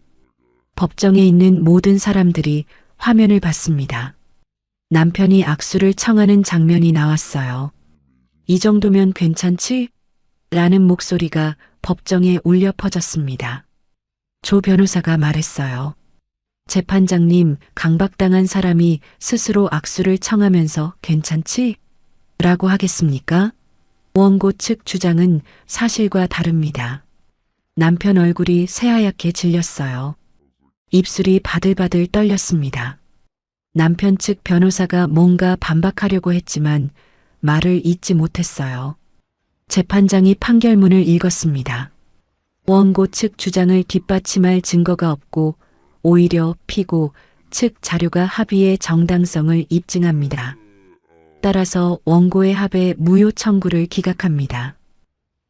법정에 있는 모든 사람들이 화면을 봤습니다. 남편이 악수를 청하는 장면이 나왔어요. 이 정도면 괜찮지? 라는 목소리가 법정에 울려 퍼졌습니다. 조 변호사가 말했어요. 재판장님, 강박당한 사람이 스스로 악수를 청하면서 괜찮지? 라고 하겠습니까? 원고 측 주장은 사실과 다릅니다. 남편 얼굴이 새하얗게 질렸어요. 입술이 바들바들 떨렸습니다. 남편 측 변호사가 뭔가 반박하려고 했지만 말을 잇지 못했어요. 재판장이 판결문을 읽었습니다. 원고 측 주장을 뒷받침할 증거가 없고 오히려 피고 측 자료가 합의의 정당성을 입증합니다. 따라서 원고의 합의 무효 청구를 기각합니다.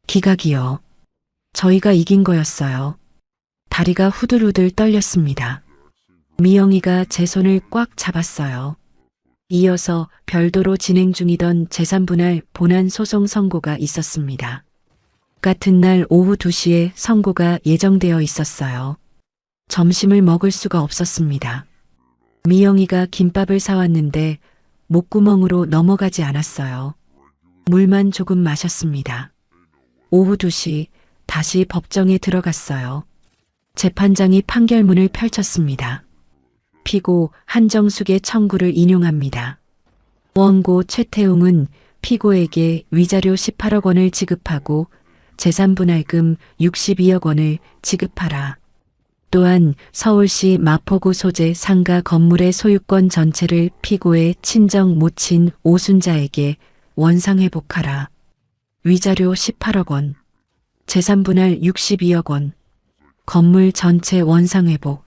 기각이요. 저희가 이긴 거였어요. 다리가 후들후들 떨렸습니다. 미영이가 제 손을 꽉 잡았어요. 이어서 별도로 진행 중이던 재산분할 본안 소송 선고가 있었습니다. 같은 날 오후 2시에 선고가 예정되어 있었어요. 점심을 먹을 수가 없었습니다. 미영이가 김밥을 사왔는데 목구멍으로 넘어가지 않았어요. 물만 조금 마셨습니다. 오후 2시 다시 법정에 들어갔어요. 재판장이 판결문을 펼쳤습니다. 피고 한정숙의 청구를 인용합니다. 원고 최태웅은 피고에게 위자료 18억 원을 지급하고 재산분할금 62억 원을 지급하라. 또한 서울시 마포구 소재 상가 건물의 소유권 전체를 피고의 친정 모친 오순자에게 원상회복하라. 위자료 18억 원, 재산분할 62억 원, 건물 전체 원상회복.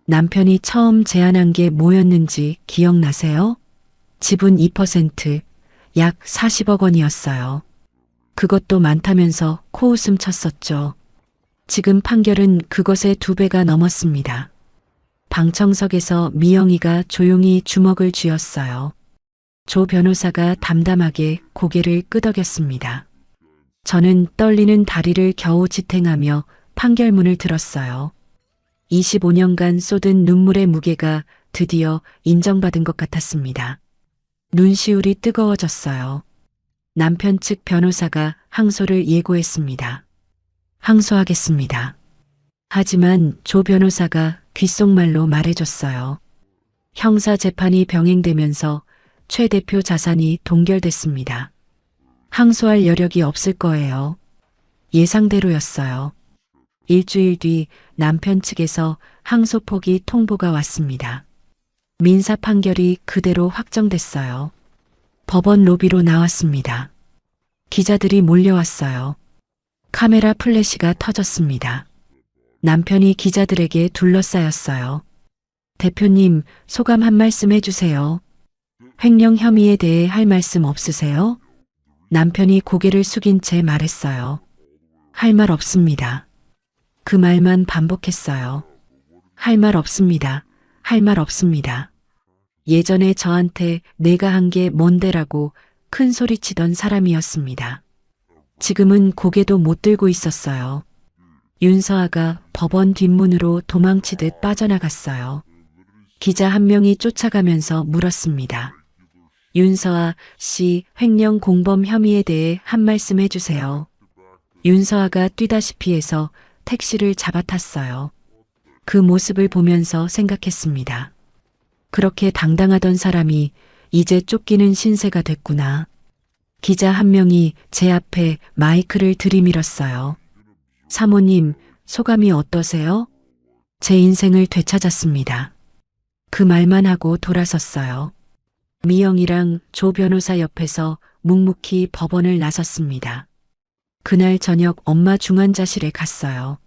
남편이 처음 제안한 게 뭐였는지 기억나세요? 지분 2%, 약 40억 원이었어요. 그것도 많다면서 코웃음 쳤었죠. 지금 판결은 그것의 2배가 넘었습니다. 방청석에서 미영이가 조용히 주먹을 쥐었어요. 조 변호사가 담담하게 고개를 끄덕였습니다. 저는 떨리는 다리를 겨우 지탱하며 판결문을 들었어요. 25년간 쏟은 눈물의 무게가 드디어 인정받은 것 같았습니다. 눈시울이 뜨거워졌어요. 남편 측 변호사가 항소를 예고했습니다. 항소하겠습니다. 하지만 조 변호사가 귓속말로 말해줬어요. 형사 재판이 병행되면서 최 대표 자산이 동결됐습니다. 항소할 여력이 없을 거예요. 예상대로였어요. 일주일 뒤 남편 측에서 항소 포기 통보가 왔습니다. 민사 판결이 그대로 확정됐어요. 법원 로비로 나왔습니다. 기자들이 몰려왔어요. 카메라 플래시가 터졌습니다. 남편이 기자들에게 둘러싸였어요. 대표님, 소감 한 말씀 해주세요. 횡령 혐의에 대해 할 말씀 없으세요? 남편이 고개를 숙인 채 말했어요. 할 말 없습니다. 그 말만 반복했어요. 할 말 없습니다. 할 말 없습니다. 예전에 저한테 내가 한 게 뭔데라고 큰 소리치던 사람이었습니다. 지금은 고개도 못 들고 있었어요. 윤서아가 법원 뒷문으로 도망치듯 빠져나갔어요. 기자 한 명이 쫓아가면서 물었습니다. 윤서아 씨 횡령 공범 혐의에 대해 한 말씀 해주세요. 윤서아가 뛰다시피 해서 택시를 잡아탔어요. 그 모습을 보면서 생각했습니다. 그렇게 당당하던 사람이 이제 쫓기는 신세가 됐구나. 기자 한 명이 제 앞에 마이크를 들이밀었어요. 사모님, 소감이 어떠세요? 제 인생을 되찾았습니다. 그 말만 하고 돌아섰어요. 미영이랑 조 변호사 옆에서 묵묵히 법원을 나섰습니다. 그날 저녁 엄마 중환자실에 갔어요.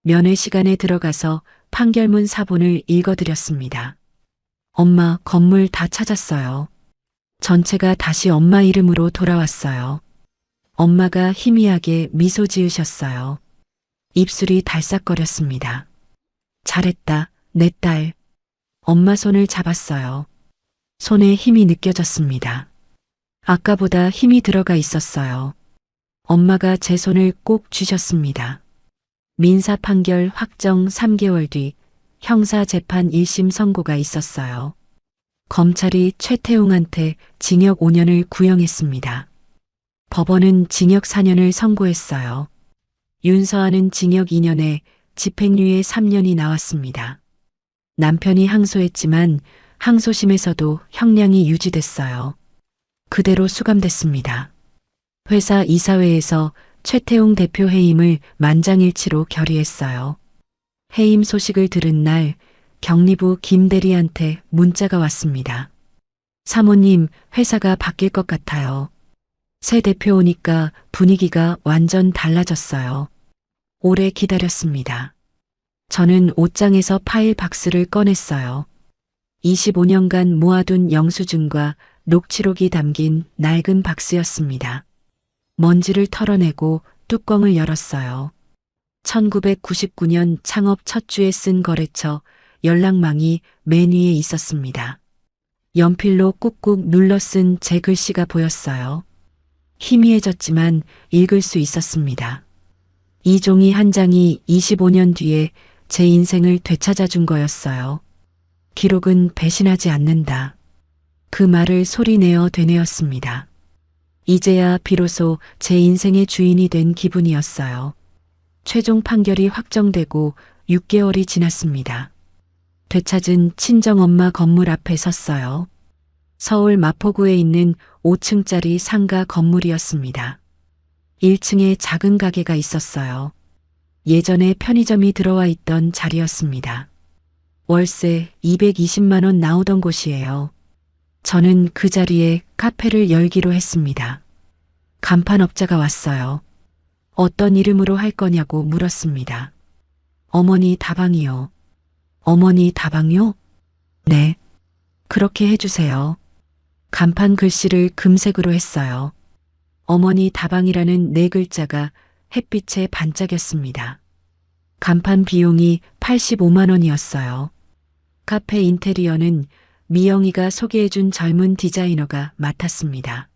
면회 시간에 들어가서 판결문 사본을 읽어드렸습니다. 엄마, 건물 다 찾았어요. 전체가 다시 엄마 이름으로 돌아왔어요. 엄마가 희미하게 미소 지으셨어요. 입술이 달싹거렸습니다. 잘했다, 내 딸. 엄마 손을 잡았어요. 손에 힘이 느껴졌습니다. 아까보다 힘이 들어가 있었어요. 엄마가 제 손을 꼭 쥐셨습니다. 민사 판결 확정 3개월 뒤 형사 재판 1심 선고가 있었어요. 검찰이 최태웅한테 징역 5년을 구형했습니다. 법원은 징역 4년을 선고했어요. 윤서아는 징역 2년에 집행유예 3년이 나왔습니다. 남편이 항소했지만 항소심에서도 형량이 유지됐어요. 그대로 수감됐습니다. 회사 이사회에서 최태웅 대표 해임을 만장일치로 결의했어요. 해임 소식을 들은 날 경리부 김 대리한테 문자가 왔습니다. 사모님, 회사가 바뀔 것 같아요. 새 대표 오니까 분위기가 완전 달라졌어요. 오래 기다렸습니다. 저는 옷장에서 파일 박스를 꺼냈어요. 25년간 모아둔 영수증과 녹취록이 담긴 낡은 박스였습니다. 먼지를 털어내고 뚜껑을 열었어요. 1999년 창업 첫 주에 쓴 거래처 연락망이 맨 위에 있었습니다. 연필로 꾹꾹 눌러 쓴 제 글씨가 보였어요. 희미해졌지만 읽을 수 있었습니다. 이 종이 한 장이 25년 뒤에 제 인생을 되찾아 준 거였어요. 기록은 배신하지 않는다. 그 말을 소리내어 되뇌었습니다. 이제야 비로소 제 인생의 주인이 된 기분이었어요. 최종 판결이 확정되고 6개월이 지났습니다. 되찾은 친정엄마 건물 앞에 섰어요. 서울 마포구에 있는 5층짜리 상가 건물이었습니다. 1층에 작은 가게가 있었어요. 예전에 편의점이 들어와 있던 자리였습니다. 월세 220만 원 나오던 곳이에요. 저는 그 자리에 카페를 열기로 했습니다. 간판업자가 왔어요. 어떤 이름으로 할 거냐고 물었습니다. 어머니 다방이요. 어머니 다방요? 네. 그렇게 해주세요. 간판 글씨를 금색으로 했어요. 어머니 다방이라는 네 글자가 햇빛에 반짝였습니다. 간판 비용이 85만 원이었어요. 카페 인테리어는 미영이가 소개해준 젊은 디자이너가 맡았습니다.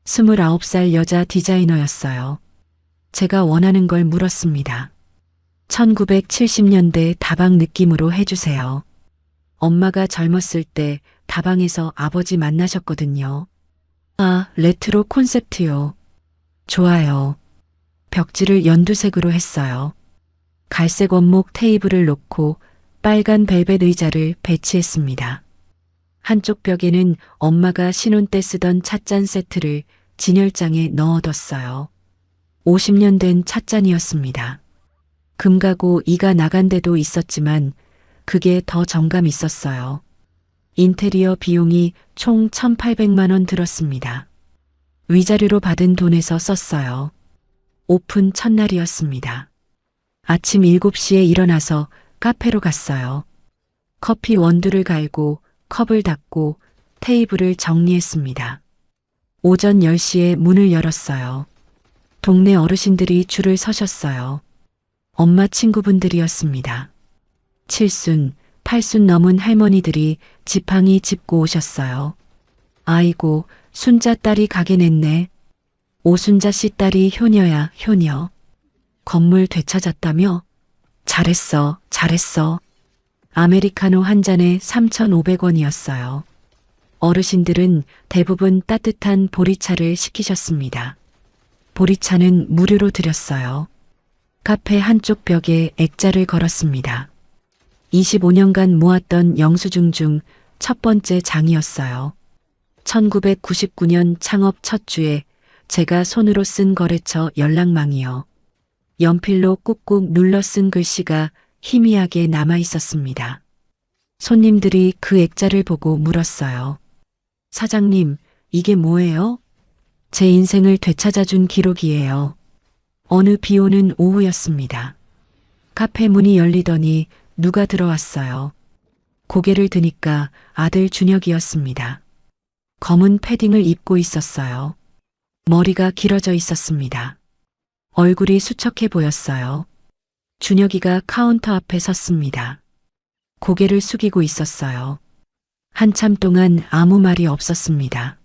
29살 여자 디자이너였어요. 제가 원하는 걸 물었습니다. 1970년대 다방 느낌으로 해주세요. 엄마가 젊었을 때 다방에서 아버지 만나셨거든요. 아, 레트로 콘셉트요. 좋아요. 벽지를 연두색으로 했어요. 갈색 원목 테이블을 놓고 빨간 벨벳 의자를 배치했습니다. 한쪽 벽에는 엄마가 신혼 때 쓰던 찻잔 세트를 진열장에 넣어뒀어요. 50년 된 찻잔이었습니다. 금가고 이가 나간 데도 있었지만 그게 더 정감 있었어요. 인테리어 비용이 총 1,800만 원 들었습니다. 위자료로 받은 돈에서 썼어요. 오픈 첫날이었습니다. 아침 7시에 일어나서 카페로 갔어요. 커피 원두를 갈고 컵을 닦고 테이블을 정리했습니다. 오전 10시에 문을 열었어요. 동네 어르신들이 줄을 서셨어요. 엄마 친구분들이었습니다. 7순, 8순 넘은 할머니들이 지팡이 짚고 오셨어요. 아이고, 순자 딸이 가게 냈네. 오순자 씨 딸이 효녀야, 효녀. 건물 되찾았다며? 잘했어, 잘했어. 아메리카노 한 잔에 3,500원이었어요. 어르신들은 대부분 따뜻한 보리차를 시키셨습니다. 보리차는 무료로 드렸어요. 카페 한쪽 벽에 액자를 걸었습니다. 25년간 모았던 영수증 중 첫 번째 장이었어요. 1999년 창업 첫 주에 제가 손으로 쓴 거래처 연락망이요. 연필로 꾹꾹 눌러 쓴 글씨가 희미하게 남아 있었습니다. 손님들이 그 액자를 보고 물었어요. 사장님, 이게 뭐예요? 제 인생을 되찾아준 기록이에요. 어느 비 오는 오후였습니다. 카페 문이 열리더니 누가 들어왔어요. 고개를 드니까 아들 준혁이었습니다. 검은 패딩을 입고 있었어요. 머리가 길어져 있었습니다. 얼굴이 수척해 보였어요. 준혁이가 카운터 앞에 섰습니다. 고개를 숙이고 있었어요. 한참 동안 아무 말이 없었습니다.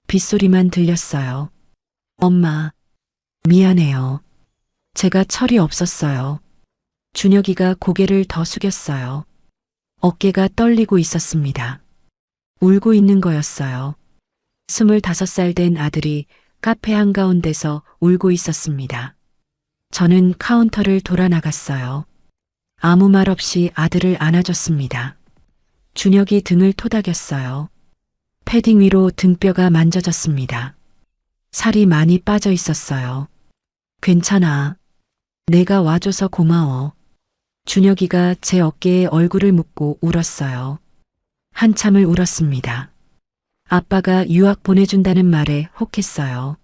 빗소리만 들렸어요. 엄마, 미안해요. 제가 철이 없었어요. 준혁이가 고개를 더 숙였어요. 어깨가 떨리고 있었습니다. 울고 있는 거였어요. 25살 된 아들이 카페 한가운데서 울고 있었습니다. 저는 카운터를 돌아 나갔어요. 아무 말 없이 아들을 안아줬습니다. 준혁이 등을 토닥였어요. 패딩 위로 등뼈가 만져졌습니다. 살이 많이 빠져 있었어요. 괜찮아. 내가 와줘서 고마워. 준혁이가 제 어깨에 얼굴을 묻고 울었어요. 한참을 울었습니다. 아빠가 유학 보내준다는 말에 혹했어요.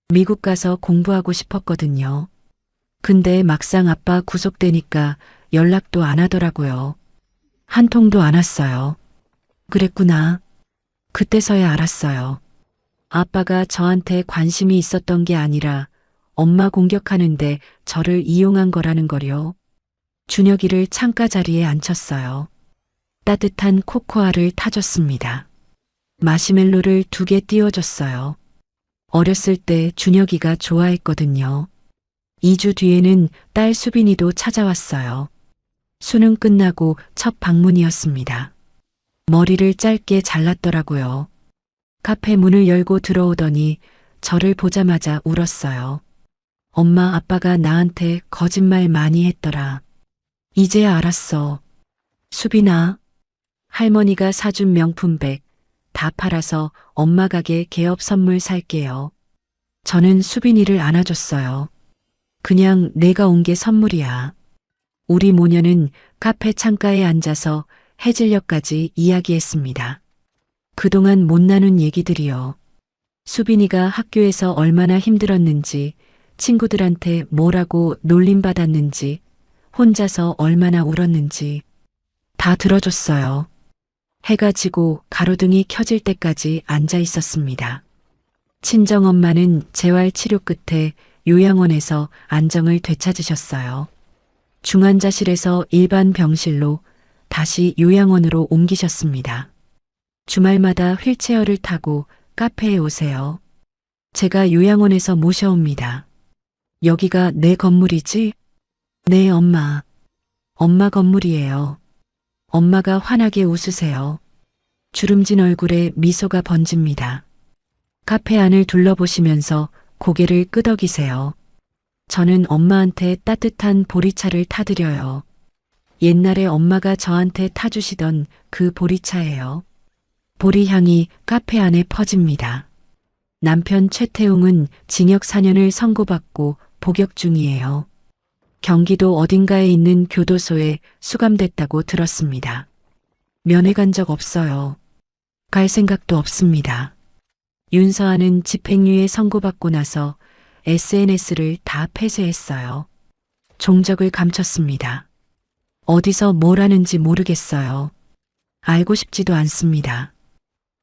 미국 가서 공부하고 싶었거든요. 근데 막상 아빠 구속되니까 연락도 안 하더라고요. 한 통도 안 왔어요. 그랬구나. 그때서야 알았어요. 아빠가 저한테 관심이 있었던 게 아니라 엄마 공격하는데 저를 이용한 거라는 거요. 준혁이를 창가 자리에 앉혔어요. 따뜻한 코코아를 타줬습니다. 마시멜로를 2개 띄워줬어요. 어렸을 때 준혁이가 좋아했거든요. 2주 뒤에는 딸 수빈이도 찾아왔어요. 수능 끝나고 첫 방문이었습니다. 머리를 짧게 잘랐더라고요. 카페 문을 열고 들어오더니 저를 보자마자 울었어요. 엄마 아빠가 나한테 거짓말 많이 했더라. 이제야 알았어. 수빈아, 할머니가 사준 명품백 다 팔아서 엄마 가게 개업 선물 살게요. 저는 수빈이를 안아줬어요. 그냥 내가 온 게 선물이야. 우리 모녀는 카페 창가에 앉아서 해질녘까지 이야기했습니다. 그동안 못 나눈 얘기들이요. 수빈이가 학교에서 얼마나 힘들었는지, 친구들한테 뭐라고 놀림받았는지, 혼자서 얼마나 울었는지 다 들어줬어요. 해가 지고 가로등이 켜질 때까지 앉아 있었습니다. 친정엄마는 재활 치료 끝에 요양원에서 안정을 되찾으셨어요. 중환자실에서 일반 병실로 다시 요양원으로 옮기셨습니다. 주말마다 휠체어를 타고 카페에 오세요. 제가 요양원에서 모셔옵니다. 여기가 내 건물이지? 네, 엄마. 엄마 건물이에요. 엄마가 환하게 웃으세요. 주름진 얼굴에 미소가 번집니다. 카페 안을 둘러보시면서 고개를 끄덕이세요. 저는 엄마한테 따뜻한 보리차를 타드려요. 옛날에 엄마가 저한테 타주시던 그 보리차예요. 보리향이 카페 안에 퍼집니다. 남편 최태웅은 징역 4년을 선고받고 복역 중이에요. 경기도 어딘가에 있는 교도소에 수감됐다고 들었습니다. 면회 간 적 없어요. 갈 생각도 없습니다. 윤서아는 집행유예 선고받고 나서 SNS를 다 폐쇄했어요. 종적을 감췄습니다. 어디서 뭘 하는지 모르겠어요. 알고 싶지도 않습니다.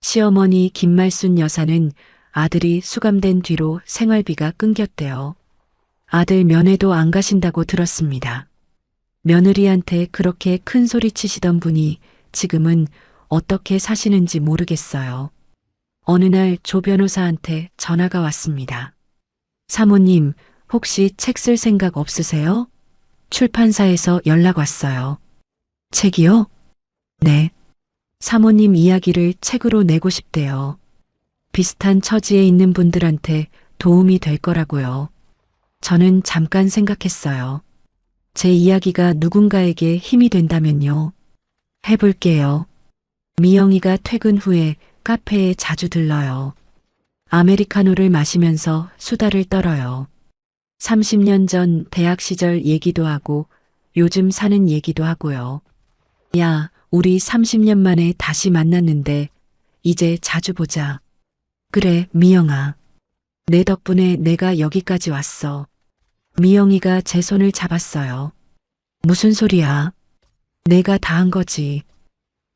시어머니 김말순 여사는 아들이 수감된 뒤로 생활비가 끊겼대요. 아들 면회도 안 가신다고 들었습니다. 며느리한테 그렇게 큰 소리 치시던 분이 지금은 어떻게 사시는지 모르겠어요. 어느 날 조 변호사한테 전화가 왔습니다. 사모님, 혹시 책 쓸 생각 없으세요? 출판사에서 연락 왔어요. 책이요? 네. 사모님 이야기를 책으로 내고 싶대요. 비슷한 처지에 있는 분들한테 도움이 될 거라고요. 저는 잠깐 생각했어요. 제 이야기가 누군가에게 힘이 된다면요. 해볼게요. 미영이가 퇴근 후에 카페에 자주 들러요. 아메리카노를 마시면서 수다를 떨어요. 30년 전 대학 시절 얘기도 하고 요즘 사는 얘기도 하고요. 야, 우리 30년 만에 다시 만났는데 이제 자주 보자. 그래, 미영아. 내 덕분에 내가 여기까지 왔어. 미영이가 제 손을 잡았어요. 무슨 소리야? 내가 다 한 거지.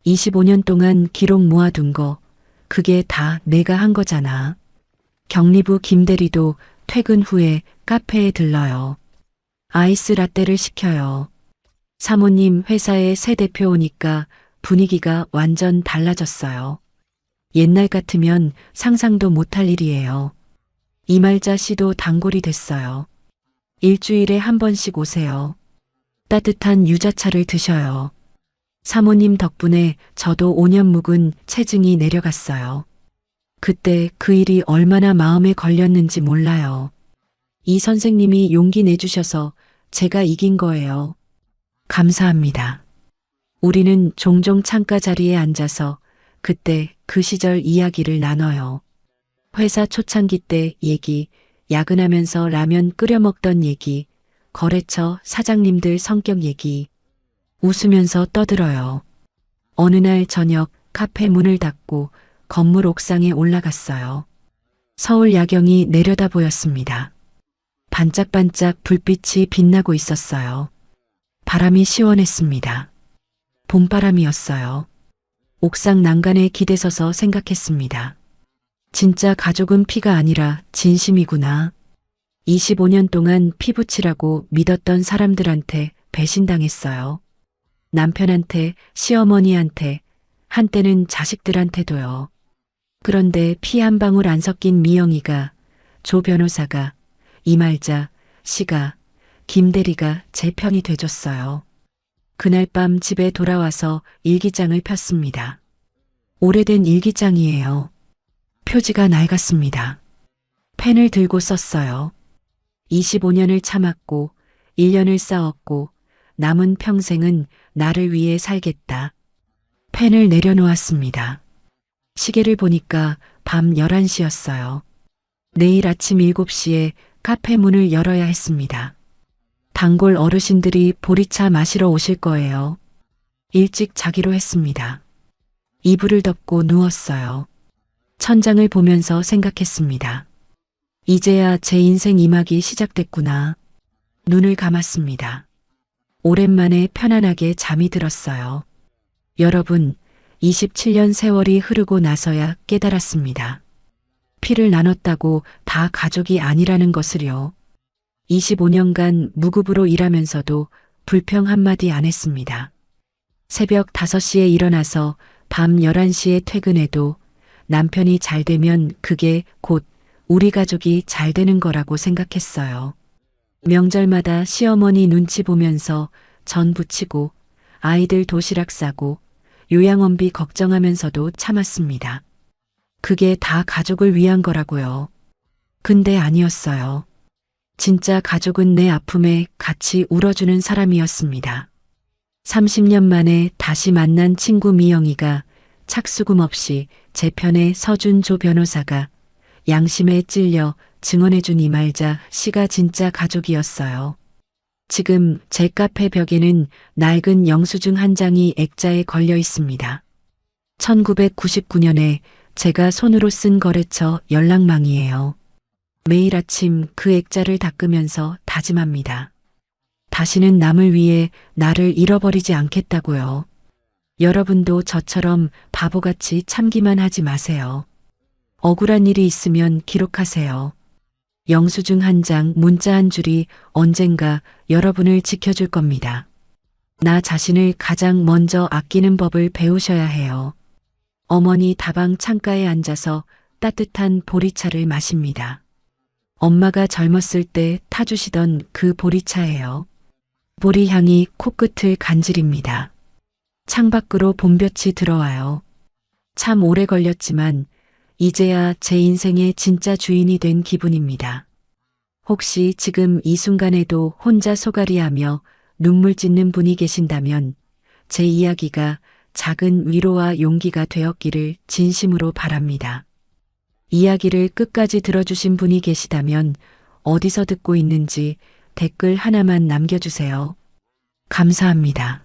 25년 동안 기록 모아둔 거, 그게 다 내가 한 거잖아. 경리부 김대리도 퇴근 후에 카페에 들러요. 아이스 라떼를 시켜요. 사모님 회사에 새 대표 오니까 분위기가 완전 달라졌어요. 옛날 같으면 상상도 못할 일이에요. 이말자 씨도 단골이 됐어요. 일주일에 한 번씩 오세요. 따뜻한 유자차를 드셔요. 사모님 덕분에 저도 5년 묵은 체증이 내려갔어요. 그때 그 일이 얼마나 마음에 걸렸는지 몰라요. 이 선생님이 용기 내주셔서 제가 이긴 거예요. 감사합니다. 우리는 종종 창가 자리에 앉아서 그때 그 시절 이야기를 나눠요. 회사 초창기 때 얘기, 야근하면서 라면 끓여 먹던 얘기, 거래처 사장님들 성격 얘기. 웃으면서 떠들어요. 어느 날 저녁 카페 문을 닫고 건물 옥상에 올라갔어요. 서울 야경이 내려다 보였습니다. 반짝반짝 불빛이 빛나고 있었어요. 바람이 시원했습니다. 봄바람이었어요. 옥상 난간에 기대서서 생각했습니다. 진짜 가족은 피가 아니라 진심이구나. 25년 동안 피부치라고 믿었던 사람들한테 배신당했어요. 남편한테, 시어머니한테, 한때는 자식들한테도요. 그런데 피 한 방울 안 섞인 미영이가, 조 변호사가, 이말자 씨가, 김대리가 제 편이 돼줬어요. 그날 밤 집에 돌아와서 일기장을 폈습니다. 오래된 일기장이에요. 표지가 낡았습니다. 펜을 들고 썼어요. 25년을 참았고 1년을 싸웠고 남은 평생은 나를 위해 살겠다. 펜을 내려놓았습니다. 시계를 보니까 밤 11시였어요. 내일 아침 7시에 카페 문을 열어야 했습니다. 단골 어르신들이 보리차 마시러 오실 거예요. 일찍 자기로 했습니다. 이불을 덮고 누웠어요. 천장을 보면서 생각했습니다. 이제야 제 인생 2막이 시작됐구나. 눈을 감았습니다. 오랜만에 편안하게 잠이 들었어요. 여러분, 27년 세월이 흐르고 나서야 깨달았습니다. 피를 나눴다고 다 가족이 아니라는 것을요. 25년간 무급으로 일하면서도 불평 한마디 안 했습니다. 새벽 5시에 일어나서 밤 11시에 퇴근해도 남편이 잘 되면 그게 곧 우리 가족이 잘 되는 거라고 생각했어요. 명절마다 시어머니 눈치 보면서 전 부치고 아이들 도시락 싸고 요양원비 걱정하면서도 참았습니다. 그게 다 가족을 위한 거라고요. 근데 아니었어요. 진짜 가족은 내 아픔에 같이 울어주는 사람이었습니다. 30년 만에 다시 만난 친구 미영이가 착수금 없이 제 편에 서준 조 변호사가 양심에 찔려 증언해준 이 말자 씨가 진짜 가족이었어요. 지금 제 카페 벽에는 낡은 영수증 한 장이 액자에 걸려 있습니다. 1999년에 제가 손으로 쓴 거래처 연락망이에요. 매일 아침 그 액자를 닦으면서 다짐합니다. 다시는 남을 위해 나를 잃어버리지 않겠다고요. 여러분도 저처럼 바보같이 참기만 하지 마세요. 억울한 일이 있으면 기록하세요. 영수증 한 장, 문자 한 줄이 언젠가 여러분을 지켜줄 겁니다. 나 자신을 가장 먼저 아끼는 법을 배우셔야 해요. 어머니 다방 창가에 앉아서 따뜻한 보리차를 마십니다. 엄마가 젊었을 때 타주시던 그 보리차예요. 보리 향이 코끝을 간지립니다. 창밖으로 봄볕이 들어와요. 참 오래 걸렸지만 이제야 제 인생의 진짜 주인이 된 기분입니다. 혹시 지금 이 순간에도 혼자 소갈이하며 눈물 짓는 분이 계신다면 제 이야기가 작은 위로와 용기가 되었기를 진심으로 바랍니다. 이야기를 끝까지 들어주신 분이 계시다면 어디서 듣고 있는지 댓글 하나만 남겨주세요. 감사합니다.